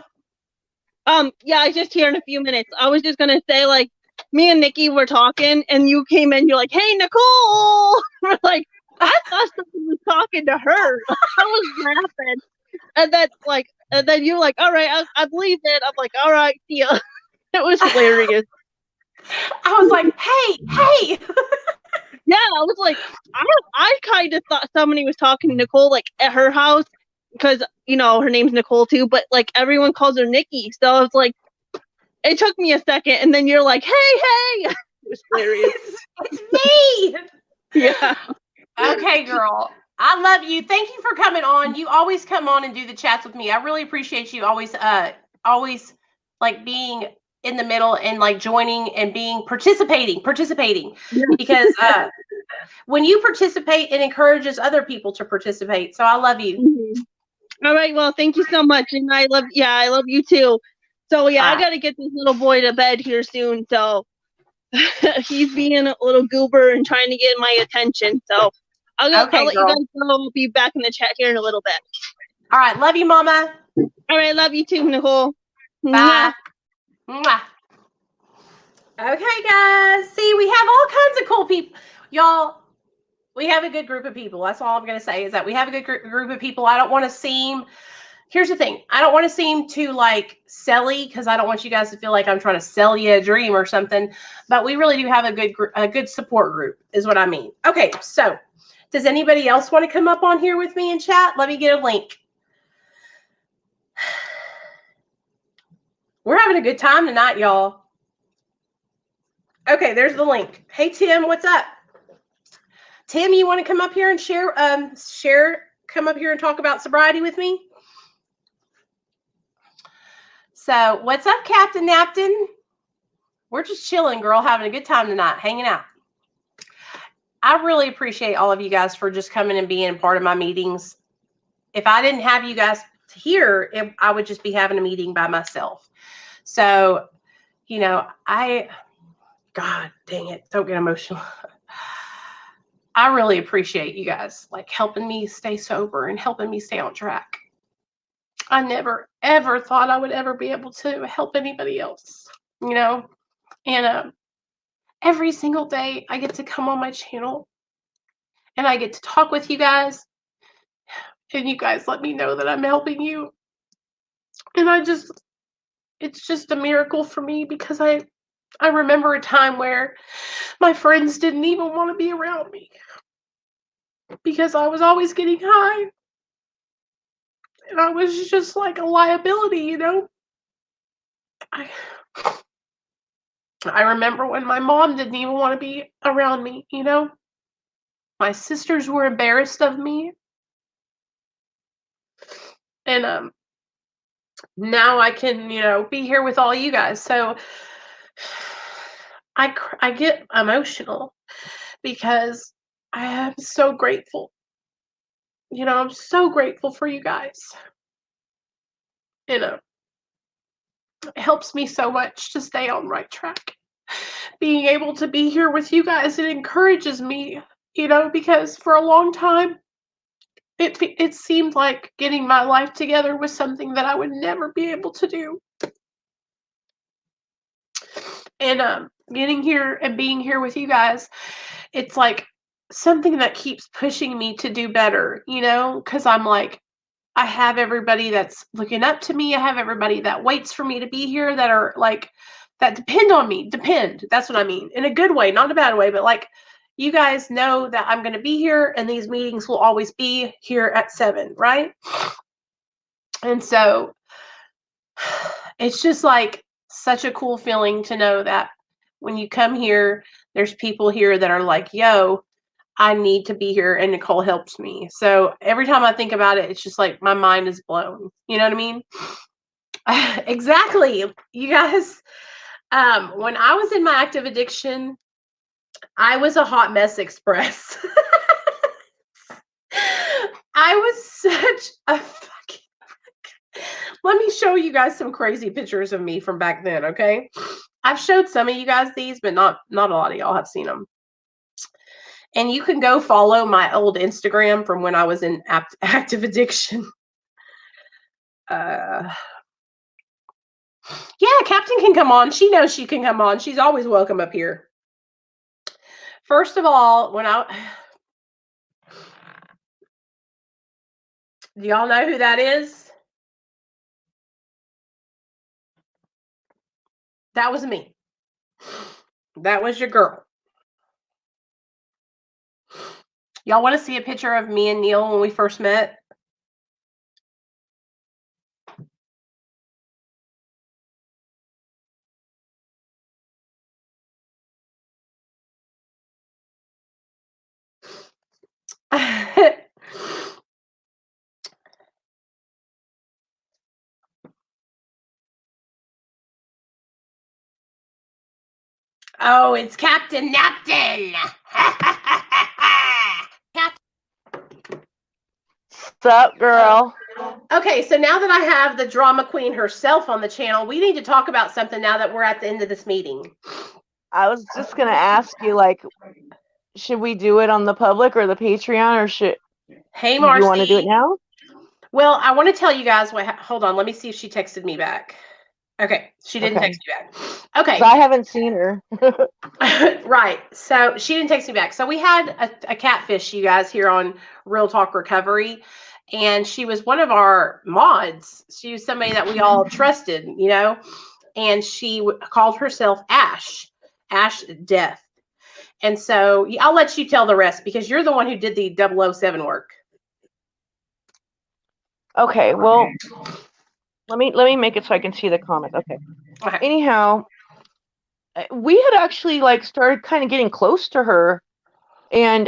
Yeah, I just here in a few minutes. I was just gonna say, like, me and Nikki were talking, and you came in. You're like, "Hey, Nicole." We're like, I thought someone was talking to her. I was laughing, and then you're like, "All right, I believe it." I'm like, "All right, see ya." It was hilarious. I was like, hey. Yeah, I was like, I kind of thought somebody was talking to Nicole, like at her house, because you know her name's Nicole too, but like everyone calls her Nikki, so I was like, it took me a second, and then you're like, hey. It was hilarious. It's me. Yeah. Okay, girl. I love you. Thank you for coming on. You always come on and do the chats with me. I really appreciate you always like being in the middle and like joining and participating because when you participate, it encourages other people to participate. So I love you. Mm-hmm. All right. Well, thank you so much, and I love you too. So yeah, I gotta get this little boy to bed here soon. So he's being a little goober and trying to get my attention. So I'll let girl. you guys know. I'll be back in the chat here in a little bit. All right. Love you, Mama. All right. Love you too, Nicole. Bye. Mwah. Okay, guys. See, we have all kinds of cool people. Y'all, we have a good group of people. That's all I'm going to say is that we have a good group of people. I don't want to seem, here's the thing. I don't want to seem too like selly because I don't want you guys to feel like I'm trying to sell you a dream or something. But we really do have a good support group is what I mean. Okay, so does anybody else want to come up on here with me and chat? Let me get a link. We're having a good time tonight, y'all. Okay, there's the link. Hey, Tim, what's up? Tim, you want to come up here and share, come up here and talk about sobriety with me? So what's up, Captain Napton? We're just chilling, girl, having a good time tonight, hanging out. I really appreciate all of you guys for just coming and being part of my meetings. If I didn't have you guys here, I would just be having a meeting by myself. So, you know, God dang it, don't get emotional. I really appreciate you guys like helping me stay sober and helping me stay on track. I never, ever thought I would ever be able to help anybody else, you know? And every single day I get to come on my channel and I get to talk with you guys and you guys let me know that I'm helping you. And it's just a miracle for me because I remember a time where my friends didn't even want to be around me because I was always getting high. And I was just like a liability, you know? I remember when my mom didn't even want to be around me, you know? My sisters were embarrassed of me. And now I can, be here with all you guys. So I get emotional because I am so grateful. I'm so grateful for you guys. It helps me so much to stay on right track. Being able to be here with you guys, it encourages me, because for a long time, it seemed like getting my life together was something that I would never be able to do. And getting here and being here with you guys, it's like something that keeps pushing me to do better, because I'm like, I have everybody that's looking up to me. I have everybody that waits for me to be here, that are like, that depend on me. That's what I mean. In a good way, not in a bad way, but like, you guys know that I'm going to be here and these meetings will always be here at 7, right? And so it's just like such a cool feeling to know that when you come here, there's people here that are like, yo, I need to be here, and Nicole helps me. So every time I think about it, it's just like my mind is blown. You know what I mean? Exactly. You guys, when I was in my active addiction, I was a hot mess express. I was such a fucking. Let me show you guys some crazy pictures of me from back then, okay? I've showed some of you guys these, but not a lot of y'all have seen them. And you can go follow my old Instagram from when I was in active addiction. Yeah, Captain can come on. She knows she can come on. She's always welcome up here. First of all, do y'all know who that is? That was me. That was your girl. Y'all want to see a picture of me and Neil when we first met? Oh, it's Captain Napton. What's up, girl? Okay, so now that I have the drama queen herself on the channel, we need to talk about something now that we're at the end of this meeting. I was just gonna ask you, like, should we do it on the public or the Patreon, or should Hey, you Marcy. want to do it now? Well, I want to tell you guys what. Hold on, let me see if she texted me back. Okay, she didn't text me back. Okay. 'Cause I haven't seen her. Right. So she didn't text me back. So we had a catfish, you guys, here on Real Talk Recovery. And she was one of our mods. She was somebody that we all trusted, and she called herself Ash Death. And so I'll let you tell the rest because you're the one who did the 007 work. Okay, well, let me make it so I can see the comments. Okay. Anyhow, we had actually like started kind of getting close to her, and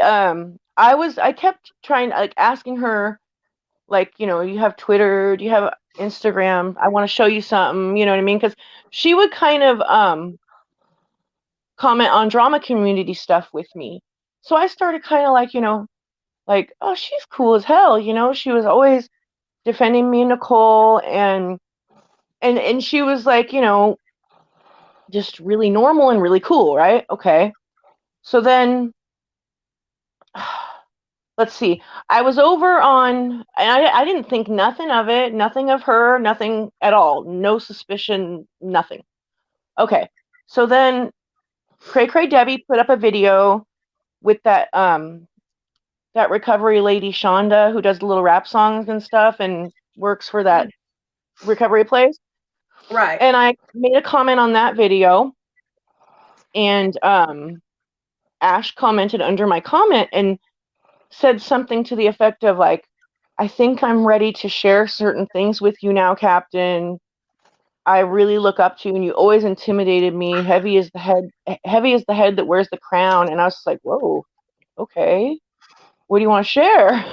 I kept trying, like, asking her, like, you have Twitter, do you have Instagram? I want to show you something, you know what I mean? Because she would kind of comment on drama community stuff with me. So I started kind of like, like, oh, she's cool as hell, she was always defending me and Nicole, and she was like, just really normal and really cool, right? Okay. So then let's see. I was over on, and I didn't think nothing of it, nothing of her, nothing at all, no suspicion, nothing. Okay. So then Cray Debbie put up a video with that recovery lady Shonda, who does little rap songs and stuff and works for that recovery place. Right. And I made a comment on that video, and Ash commented under my comment and said something to the effect of, like, I think I'm ready to share certain things with you now, Captain. I really look up to, and you always intimidated me. Heavy is the head that wears the crown. And I was just like, whoa, okay, what do you want to share?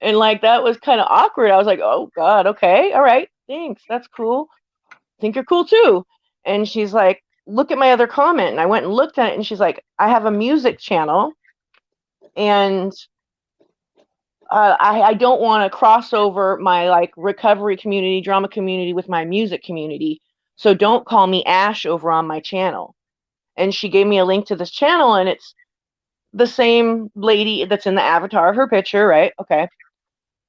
And like that was kind of awkward. I was like, oh God, okay, all right, thanks, that's cool. Think you're cool too. And she's like, look at my other comment. And I went and looked at it, and she's like, I have a music channel, and I don't want to cross over my like recovery community, drama community with my music community. So don't call me Ash over on my channel. And she gave me a link to this channel, and it's the same lady that's in the avatar of her picture, right? Okay.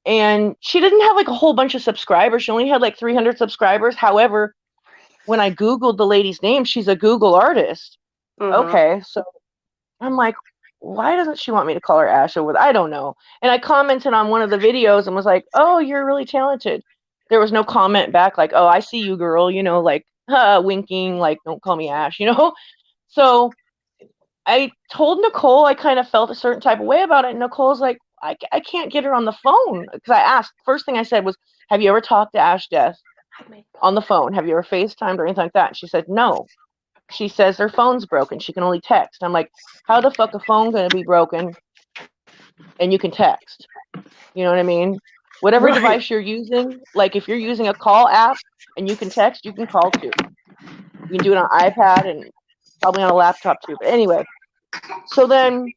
And she didn't have like a whole bunch of subscribers. She only had like 300 subscribers. However, when I Googled the lady's name, she's a Google artist. Okay. So I'm like, why doesn't she want me to call her Ash over? I don't know. And I commented on one of the videos and was like, oh, you're really talented. There was no comment back like, oh, I see you, girl, you know, like winking, like, don't call me Ash, you know? So I told Nicole I kind of felt a certain type of way about it. And Nicole's like, I can't get her on the phone. Because I asked, first thing I said was, have you ever talked to Ash Death on the phone? Have you ever FaceTimed or anything like that? And she said, no. She says her phone's broken. She can only text. I'm like, how the fuck a phone gonna be broken and you can text? You know what I mean? Whatever Right. device you're using, like if you're using a call app and you can text, you can call too. You can do it on iPad and probably on a laptop too. But anyway, so then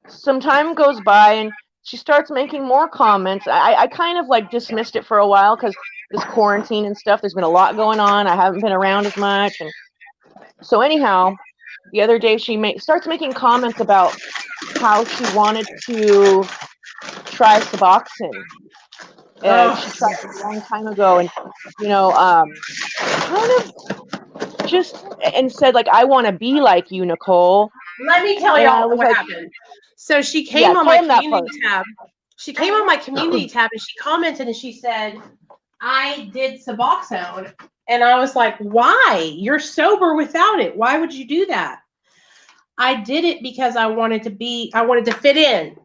some time goes by and she starts making more comments. I kind of like dismissed it for a while because this quarantine and stuff, there's been a lot going on. I haven't been around as much. And so anyhow, the other day she starts making comments about how she wanted to try Suboxone. She tried it a long time ago, and you know, kind of just and said like, I want to be like you, Nicole. Let me tell And I y'all was what like, happened. So she came yeah, on tell my him that community tab. She came on my community tab and she commented and she said, I did Suboxone. And I was like, why? You're sober without it. Why would you do that? I did it because I wanted to fit in.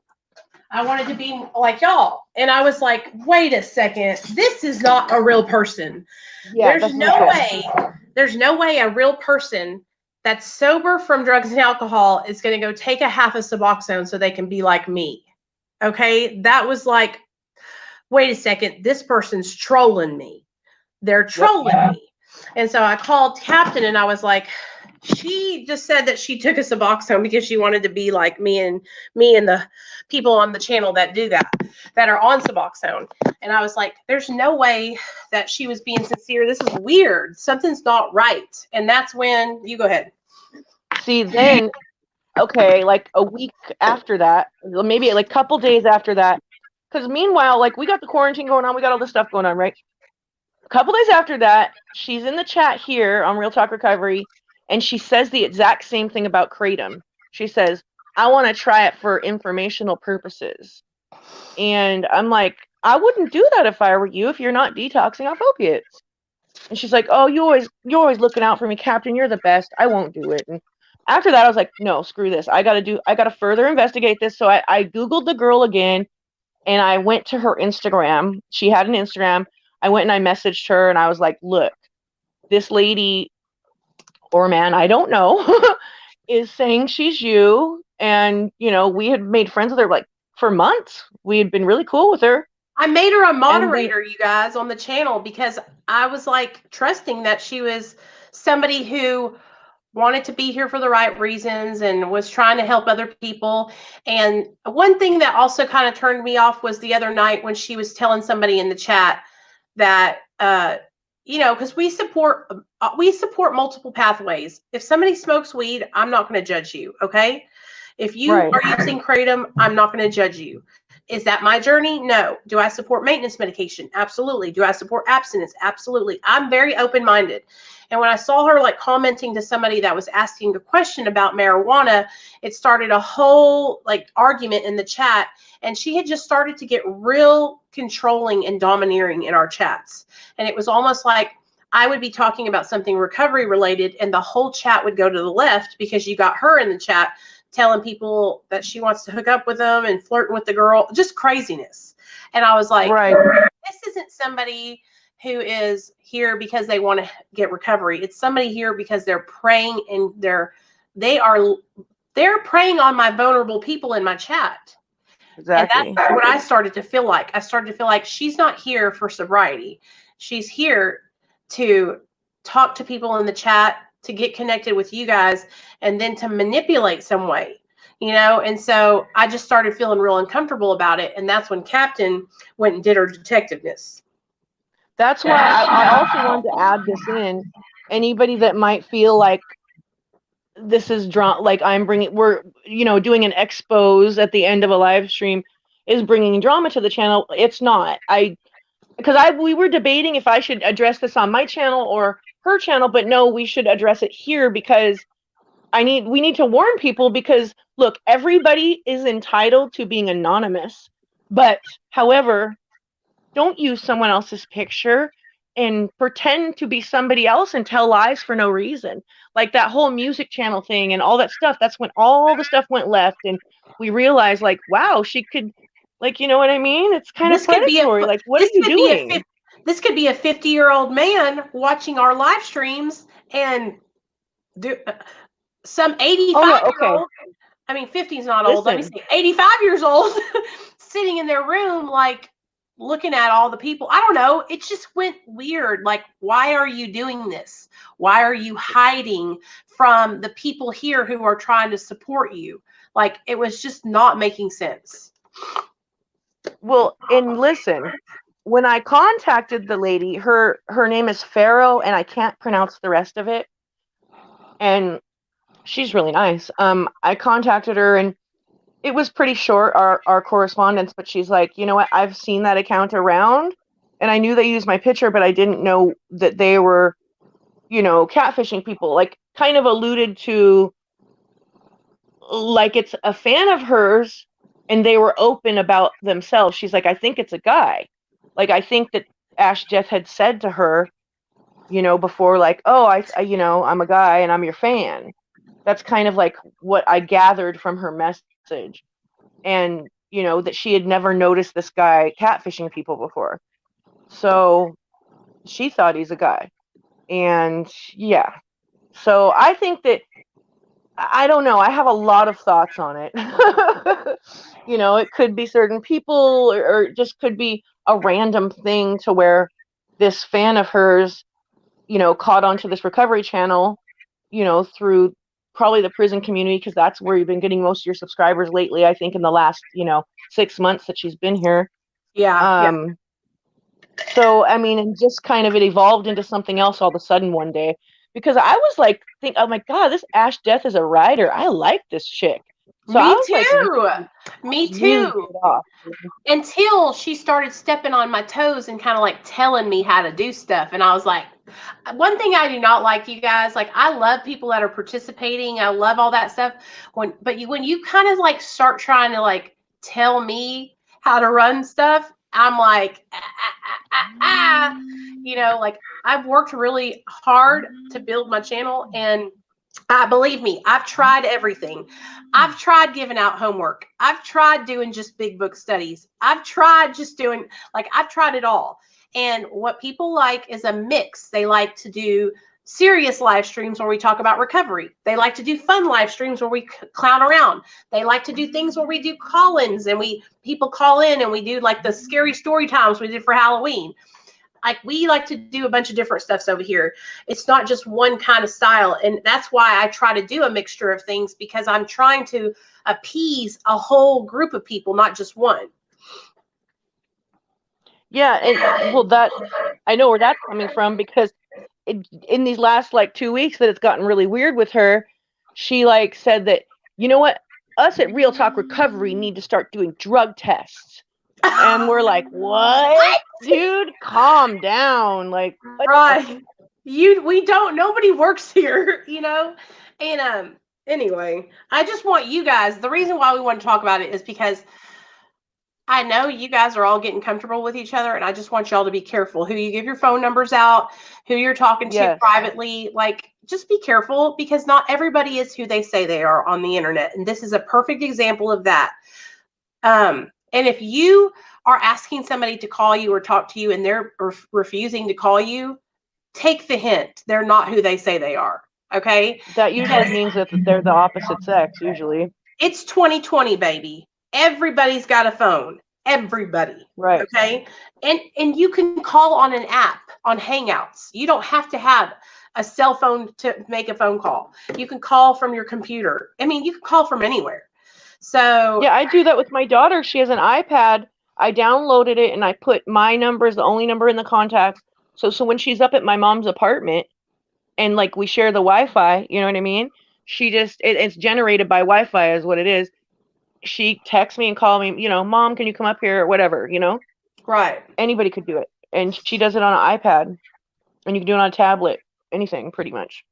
I wanted to be like y'all. And I was like, wait a second. This is not a real person. yeah, There's no way a real person that's sober from drugs and alcohol is going to go take a half of Suboxone so they can be like me. Okay. That was like, wait a second. This person's trolling me. They're trolling me. And so I called Captain and I was like, she just said that she took a Suboxone because she wanted to be like me and the people on the channel that do that are on Suboxone. And I was like, there's no way that she was being sincere. This is weird. Something's not right. And that's when you go ahead. See, then, okay, like a week after that, maybe like a couple days after that, because meanwhile, like we got the quarantine going on, we got all this stuff going on, right? A couple days after that, she's in the chat here on Real Talk Recovery, and she says the exact same thing about Kratom. She says, I want to try it for informational purposes. And I'm like, I wouldn't do that if I were you, if you're not detoxing off opiates. And she's like, oh, you're always looking out for me, Captain. You're the best. I won't do it. And after that, I was like, no, screw this. I got to further investigate this. So I Googled the girl again, and I went to her Instagram. She had an Instagram. I went and I messaged her, and I was like, look, this lady or man, I don't know, is saying she's you. And, you know, we had made friends with her like for months. We had been really cool with her. I made her a moderator, you guys, on the channel because I was like trusting that she was somebody who wanted to be here for the right reasons and was trying to help other people. And one thing that also kind of turned me off was the other night when she was telling somebody in the chat that, you know, because we support multiple pathways. If somebody smokes weed, I'm not going to judge you. Okay. If you are using Kratom, I'm not going to judge you. Is that my journey? No. Do I support maintenance medication? Absolutely. Do I support abstinence? Absolutely. I'm very open-minded. And when I saw her like commenting to somebody that was asking a question about marijuana, it started a whole like argument in the chat. And she had just started to get real controlling and domineering in our chats. And it was almost like I would be talking about something recovery related and the whole chat would go to the left because you got her in the chat telling people that she wants to hook up with them and flirting with the girl, just craziness. And I was like, this isn't somebody who is here because they want to get recovery. It's somebody here because they're praying, and they're preying on my vulnerable people in my chat. Exactly. And that's what I started to feel like. I started to feel like she's not here for sobriety. She's here to talk to people in the chat, to get connected with you guys, and then to manipulate some way, you know? And so I just started feeling real uncomfortable about it. And that's when Captain went and did her detectiveness. That's why I also wanted to add this in. Anybody that might feel like this is like we're doing an expose at the end of a live stream is bringing drama to the channel. It's not. We were debating if I should address this on my channel or her channel, but no, we should address it here because we need to warn people, because look, everybody is entitled to being anonymous, but however, don't use someone else's picture and pretend to be somebody else and tell lies for no reason. Like that whole music channel thing and all that stuff. That's when all the stuff went left, and we realized, like, wow, she could, like, you know what I mean? It's kind of predatory. Like, what are you doing? This could be a 50-year-old man watching our live streams and some 85-year-old. I mean, 50 is not old. Let me see, 85 years old, sitting in their room, like, looking at all the people. I don't know. It just went weird. Like, why are you doing this? Why are you hiding from the people here who are trying to support you? Like, it was just not making sense. Well, and listen, when I contacted the lady, her name is Pharaoh, and I can't pronounce the rest of it. And she's really nice. I contacted her, and it was pretty short, our correspondence, but she's like, you know what, I've seen that account around, and I knew they used my picture, but I didn't know that they were, catfishing people. Like, kind of alluded to, like, it's a fan of hers, and they were open about themselves. She's like, I think it's a guy. Like, I think that Ash Death had said to her, before, like, oh, I'm a guy and I'm your fan. That's kind of like what I gathered from her message. And, that she had never noticed this guy catfishing people before. So she thought he's a guy. And yeah. So I think that, I don't know, I have a lot of thoughts on it. It could be certain people, or just could be a random thing to where this fan of hers, caught onto this recovery channel, through probably the prison community, because that's where you've been getting most of your subscribers lately, I think, in the last 6 months that she's been here. Yeah. So I mean, and just kind of it evolved into something else all of a sudden one day, because I was like, oh my god, this Ash Death is a writer. I like this chick. So Me too. Until she started stepping on my toes and kind of like telling me how to do stuff. And I was like, one thing I do not like, you guys, like, I love people that are participating. I love all that stuff. When you kind of like start trying to like tell me how to run stuff, I'm like, like, I've worked really hard to build my channel, and believe me, I've tried everything. I've tried giving out homework. I've tried doing just big book studies. I've tried just doing, like, I've tried it all. And what people like is a mix. They like to do serious live streams where we talk about recovery. They like to do fun live streams where we clown around. They like to do things where we do call-ins, and people call in and we do like the scary story times we did for Halloween. Like, we like to do a bunch of different stuffs over here. It's not just one kind of style. And that's why I try to do a mixture of things, because I'm trying to appease a whole group of people, not just one. Yeah. And well, that, I know where that's coming from, because in these last like 2 weeks that it's gotten really weird with her, she like said that, you know what, us at Real Talk Recovery need to start doing drug tests. And we're like, what? Dude, calm down. Like, right. We don't, nobody works here, And anyway, I just want you guys, the reason why we want to talk about it is because I know you guys are all getting comfortable with each other, and I just want y'all to be careful who you give your phone numbers out, who you're talking to privately. Like, just be careful, because not everybody is who they say they are on the internet. And this is a perfect example of that. And if you are asking somebody to call you or talk to you and they're refusing to call you, take the hint. They're not who they say they are. Okay. That usually means that they're the opposite sex, usually. It's 2020, baby. Everybody's got a phone. Everybody. Right. Okay. And you can call on an app on Hangouts. You don't have to have a cell phone to make a phone call. You can call from your computer. I mean, you can call from anywhere. So yeah, I do that with my daughter. She has an iPad. I downloaded it and I put my number as the only number in the contacts. So when she's up at my mom's apartment and like we share the Wi-Fi, you know what I mean? She just it's generated by Wi-Fi is what it is. She texts me and calls me, you know, Mom, can you come up here or whatever, you know? right. Anybody could do it. And she does it on an iPad. And you can do it on a tablet. Anything, pretty much.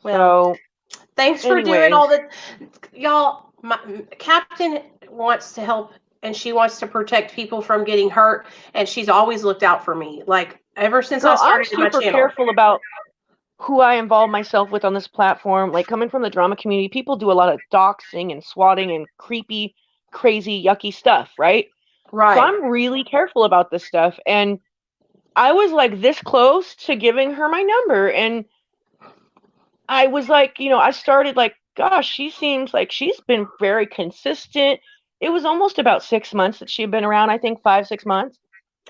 Well, So thanks for doing all the y'all. Captain wants to help and she wants to protect people from getting hurt, and she's always looked out for me. Like ever since I I'm started my super channel. careful about who I involve myself with on this platform. Like coming from the drama community, people do a lot of doxing and swatting and creepy, crazy, yucky stuff, right? Right. So I'm really careful about this stuff. And I was like this close to giving her my number. And I was like, you know, I started like, gosh, she seems like she's been very consistent. It was almost about 6 months that she had been around, I think 5-6 months.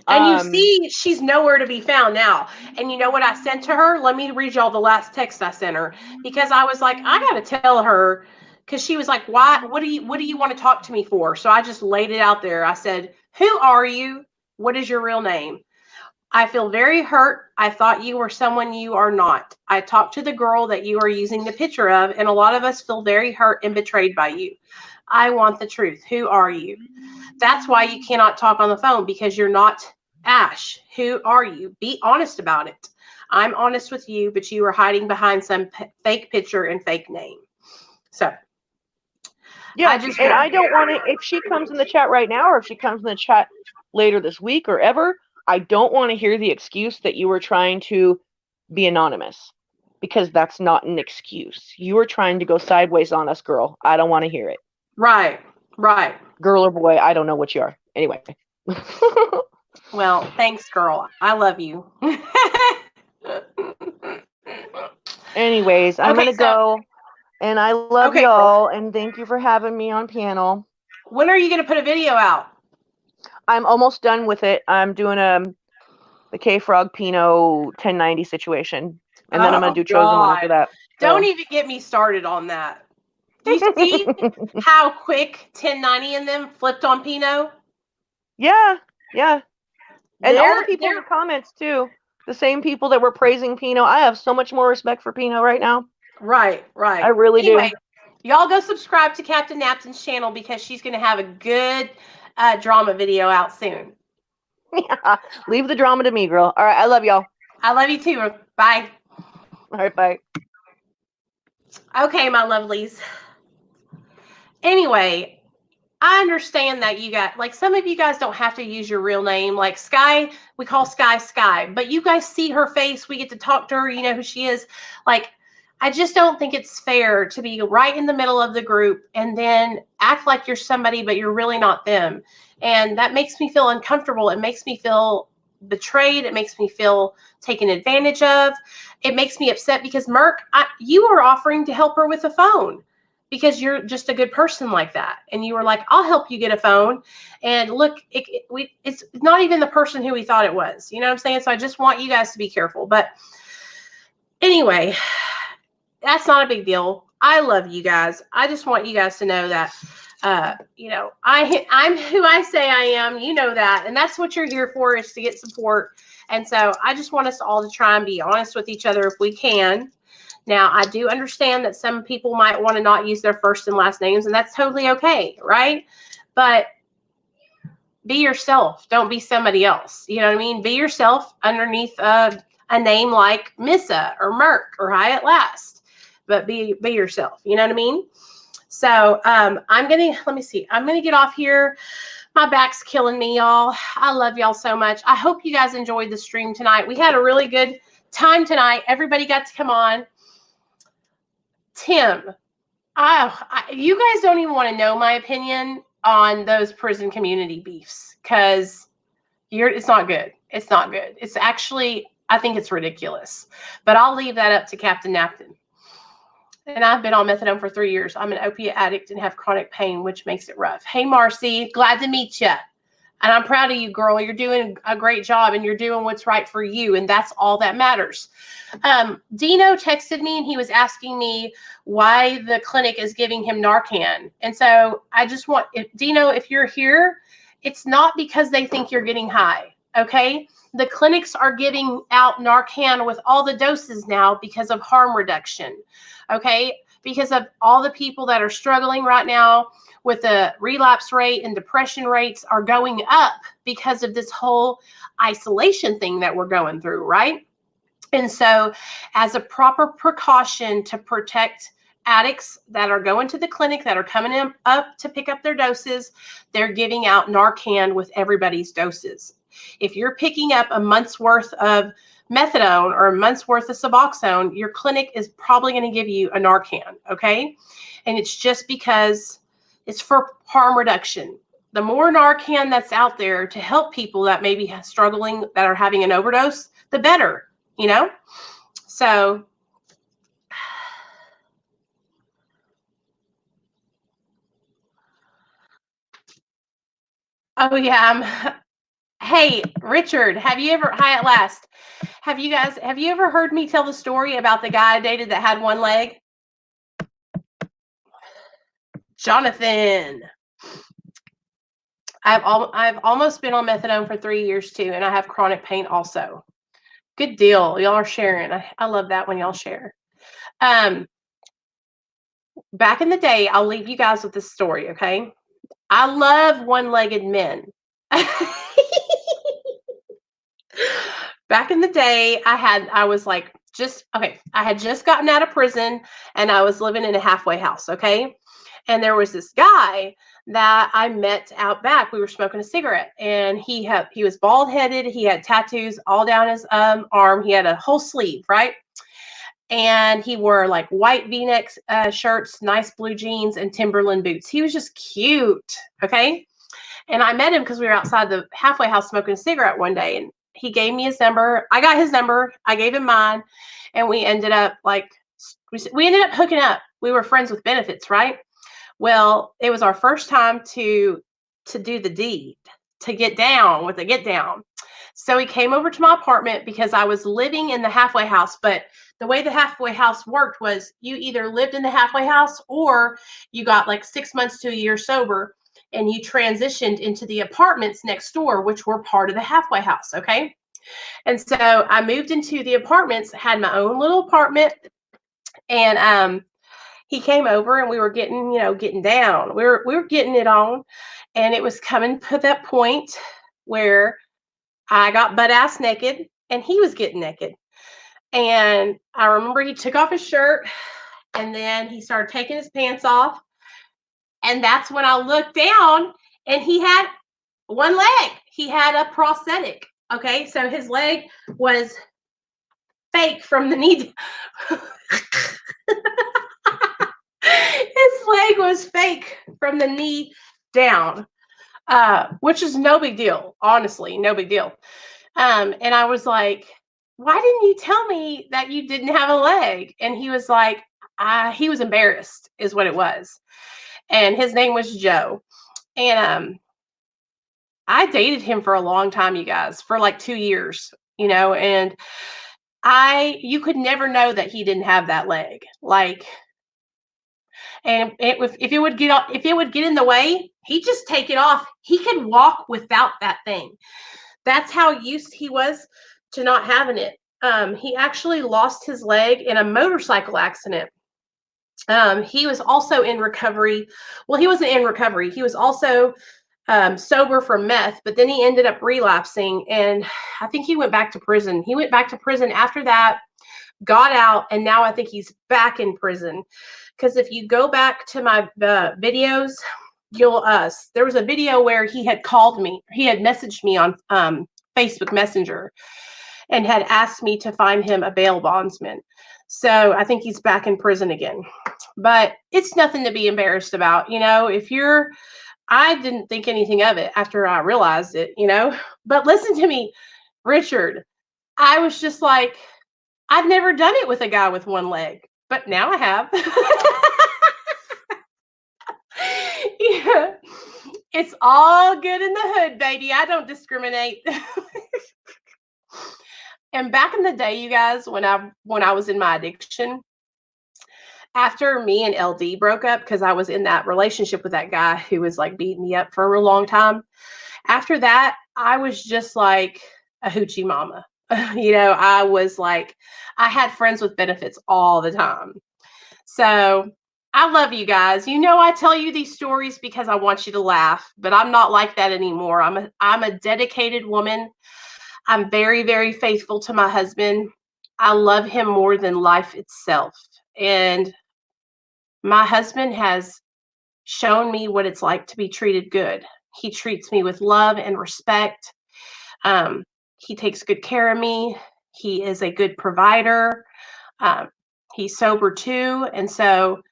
And you see, she's nowhere to be found now. And you know what I sent to her? Let me read y'all the last text I sent her, because I was like, I got to tell her, because she was like, why? What do you want to talk to me for? So I just laid it out there. I said, who are you? What is your real name? I feel very hurt. I thought you were someone you are not. I talked to the girl that you are using the picture of, and a lot of us feel very hurt and betrayed by you. I want the truth. Who are you? That's why you cannot talk on the phone, because you're not Ash. Who are you? Be honest about it. I'm honest with you, but you are hiding behind some fake picture and fake name. So yeah, I don't want to, if she comes in the chat right now, or if she comes in the chat later this week or ever, I don't want to hear the excuse that you were trying to be anonymous, because that's not an excuse. You were trying to go sideways on us, girl. I don't want to hear it. Right. Girl or boy, I don't know what you are. Anyway. Well, thanks, girl. I love you. Anyways, I'm going to go. And I love y'all. And thank you for having me on panel. When are you going to put a video out? I'm almost done with it. I'm doing the K-Frog Pinot 1090 situation. And then I'm going to do Chosen One after that. Don't even get me started on that. Do you see how quick 1090 and them flipped on Pinot? Yeah. And all the people in the comments too. The same people that were praising Pinot. I have so much more respect for Pinot right now. Right. I really do. Y'all go subscribe to Captain Napton's channel, because she's going to have a good drama video out soon. Yeah. Leave the drama to me, girl. All right. I love y'all. I love you too. Bye. All right. Bye. Okay, my lovelies. Anyway, I understand that you got, like, some of you guys don't have to use your real name. Like Sky, we call Sky, but you guys see her face. We get to talk to her. You know who she is. Like, I just don't think it's fair to be right in the middle of the group and then act like you're somebody, but you're really not them. And that makes me feel uncomfortable. It makes me feel betrayed. It makes me feel taken advantage of. It makes me upset, because Merc, you were offering to help her with a phone, because you're just a good person like that. And you were like, I'll help you get a phone. And look, it's not even the person who we thought it was. You know what I'm saying? So I just want you guys to be careful. But anyway, that's not a big deal. I love you guys. I just want you guys to know that, you know, I'm who I say I am. You know that. And that's what you're here for, is to get support. And so I just want us all to try and be honest with each other if we can. Now, I do understand that some people might want to not use their first and last names, and that's totally okay, right? But be yourself. Don't be somebody else. You know what I mean? Be yourself underneath a name like Missa or Merc or High at Last. But be yourself. You know what I mean? So I'm going to get off here. My back's killing me, y'all. I love y'all so much. I hope you guys enjoyed the stream tonight. We had a really good time tonight. Everybody got to come on. Tim, you guys don't even want to know my opinion. on those prison community beefs, because it's not good. It's not good. It's actually, I think it's ridiculous. But I'll leave that up to Captain Napton. And I've been on methadone for 3 years. I'm an opiate addict and have chronic pain, which makes it rough. Hey, Marcy, glad to meet you. And I'm proud of you, girl. You're doing a great job and you're doing what's right for you. And that's all that matters. Dino texted me and he was asking me why the clinic is giving him Narcan. And so I just want, Dino, if you're here, it's not because they think you're getting high. Okay. The clinics are giving out Narcan with all the doses now because of harm reduction. Okay. Because of all the people that are struggling right now with the relapse rate and depression rates are going up because of this whole isolation thing that we're going through, right? And so as a proper precaution to protect addicts that are going to the clinic, that are coming in up to pick up their doses, they're giving out Narcan with everybody's doses. If you're picking up a month's worth of methadone or a month's worth of Suboxone, your clinic is probably going to give you a Narcan, okay? And it's just because it's for harm reduction. The more Narcan that's out there to help people that may be struggling, that are having an overdose, the better, you know? So, oh yeah, hey, Richard, hi at last. Have you ever heard me tell the story about the guy I dated that had one leg? Jonathan. I've almost been on methadone for 3 years too, and I have chronic pain also. Good deal. Y'all are sharing. I love that when y'all share. Back in the day, I'll leave you guys with this story, okay? I love one-legged men. Back in the day, I had just gotten out of prison and I was living in a halfway house, okay? And there was this guy that I met out back. We were smoking a cigarette and he was bald-headed. He had tattoos all down his arm. He had a whole sleeve, right? And he wore like white V-neck shirts, nice blue jeans, and Timberland boots. He was just cute, okay? And I met him because we were outside the halfway house smoking a cigarette one day, and he gave me his number. I got his number. I gave him mine, and we ended up hooking up. We were friends with benefits, right? Well, it was our first time to do the deed, to get down with the get down. So he came over to my apartment because I was living in the halfway house, but the way the halfway house worked was you either lived in the halfway house or you got like 6 months to a year sober and you transitioned into the apartments next door, which were part of the halfway house, okay? And so I moved into the apartments, had my own little apartment, and he came over and we were getting down. We were getting it on, and it was coming to that point where I got butt ass naked and he was getting naked. And I remember he took off his shirt and then he started taking his pants off. And that's when I looked down and he had one leg. He had a prosthetic. Okay. So his leg was fake from the knee. His leg was fake from the knee down, which is no big deal. Honestly, no big deal. And I was like, why didn't you tell me that you didn't have a leg? And he was like, he was embarrassed is what it was. And his name was Joe. And I dated him for a long time, you guys, for like 2 years, and you could never know that he didn't have that leg. Like, and if it would get in the way, he'd just take it off. He could walk without that thing. That's how used he was to not having it. He actually lost his leg in a motorcycle accident. He was also in recovery. Well, he wasn't in recovery. He was also sober from meth, but then he ended up relapsing, and I think he went back to prison. He went back to prison after that, got out, and now I think he's back in prison. Because if you go back to my videos, there was a video where he had called me. He had messaged me on Facebook Messenger and had asked me to find him a bail bondsman. So I think he's back in prison again. But it's nothing to be embarrassed about. If you're I didn't think anything of it after I realized it, you know. But listen to me, Richard. I was just like, I've never done it with a guy with one leg, but now I have. Yeah. It's all good in the hood, baby. I don't discriminate. And back in the day, you guys, when I was in my addiction, after me and LD broke up, because I was in that relationship with that guy who was like beating me up for a long time. After that, I was just like a hoochie mama. You know, I was like, I had friends with benefits all the time. So I love you guys. You know, I tell you these stories because I want you to laugh, but I'm not like that anymore. I'm a dedicated woman. I'm very, very faithful to my husband. I love him more than life itself. And my husband has shown me what it's like to be treated good. He treats me with love and respect. Um, he takes good care of me. He is a good provider. Um, he's sober too. And so,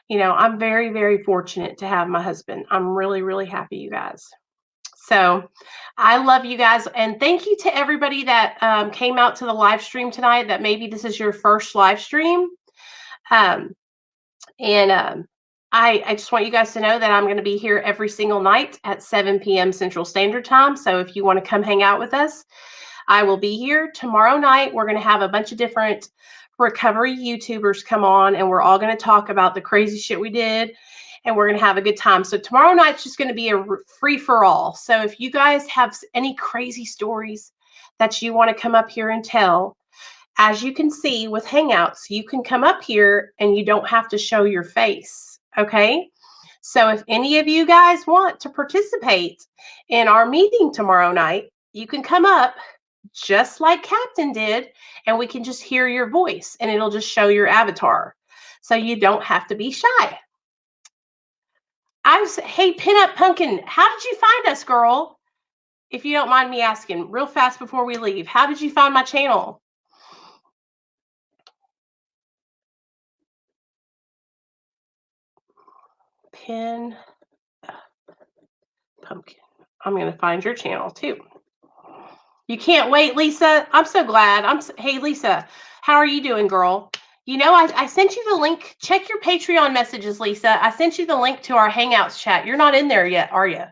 you know, I'm very, very fortunate to have my husband. I'm really, really happy, you guys. So I love you guys. And thank you to everybody that came out to the live stream tonight, that maybe this is your first live stream. I just want you guys to know that I'm going to be here every single night at 7 p.m. Central Standard Time. So if you want to come hang out with us, I will be here. Tomorrow night, we're going to have a bunch of different recovery YouTubers come on, and we're all going to talk about the crazy shit we did, and we're going to have a good time. So tomorrow night's just going to be a free for all. So if you guys have any crazy stories that you want to come up here and tell, as you can see with Hangouts, you can come up here and you don't have to show your face. Okay. So if any of you guys want to participate in our meeting tomorrow night, you can come up just like Captain did, and we can just hear your voice and it'll just show your avatar. So you don't have to be shy. Hey, Pinup Pumpkin, how did you find us, girl? If you don't mind me asking, real fast before we leave, how did you find my channel? Pin Pumpkin. I'm going to find your channel too. You can't wait, Lisa. I'm so glad. Hey, Lisa, how are you doing, girl? You know, I sent you the link. Check your Patreon messages, Lisa. I sent you the link to our Hangouts chat. You're not in there yet, are you?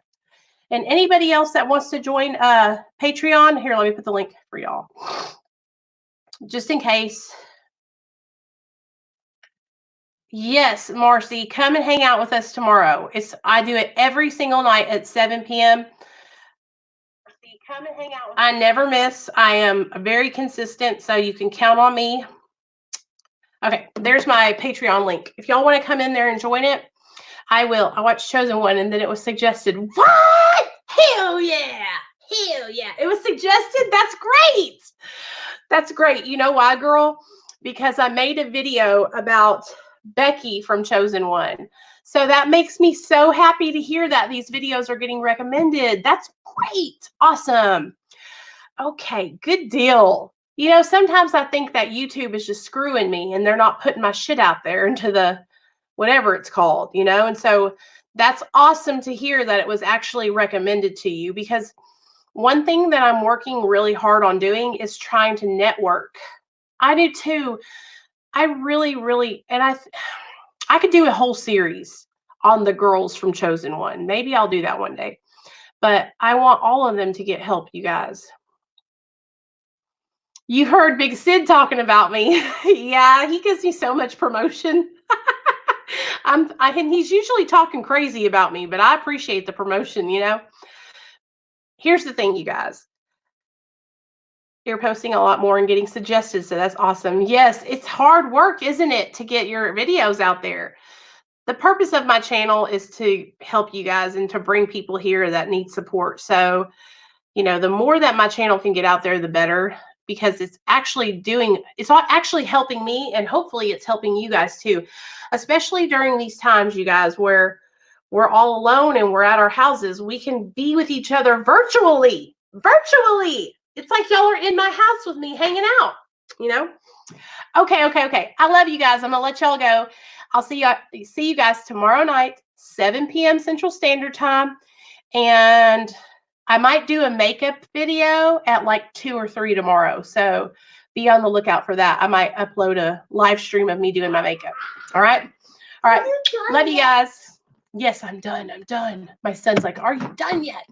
And anybody else that wants to join Patreon, here, let me put the link for y'all. Just in case. Yes, Marcy, come and hang out with us tomorrow. I do it every single night at 7 p.m. Come and hang out with I never miss. I am very consistent, so you can count on me. Okay, there's my Patreon link. If y'all want to come in there and join it, I will. I watched Chosen One, and then it was suggested. What? Hell yeah. Hell yeah. It was suggested? That's great. That's great. You know why, girl? Because I made a video about Becky from Chosen One. So that makes me so happy to hear that these videos are getting recommended. That's great. Awesome. Okay, good deal. You know, sometimes I think that YouTube is just screwing me and they're not putting my shit out there into the whatever it's called, you know? And so that's awesome to hear that it was actually recommended to you, because one thing that I'm working really hard on doing is trying to network. I do too. I really, really, and I could do a whole series on the girls from Chosen One. Maybe I'll do that one day. But I want all of them to get help, you guys. You heard Big Sid talking about me. Yeah, he gives me so much promotion. He's usually talking crazy about me, but I appreciate the promotion, you know. Here's the thing, you guys. You're posting a lot more and getting suggested, so that's awesome. Yes, it's hard work, isn't it, to get your videos out there? The purpose of my channel is to help you guys and to bring people here that need support. So, you know, the more that my channel can get out there, the better, because it's actually helping me, and hopefully it's helping you guys too, especially during these times, you guys, where we're all alone and we're at our houses. We can be with each other virtually. It's like y'all are in my house with me hanging out, you know? Okay. I love you guys. I'm going to let y'all go. I'll see you guys tomorrow night, 7 p.m. Central Standard Time. And I might do a makeup video at like 2 or 3 tomorrow. So be on the lookout for that. I might upload a live stream of me doing my makeup. All right. All right. Love you guys. Yes, I'm done. I'm done. My son's like, are you done yet?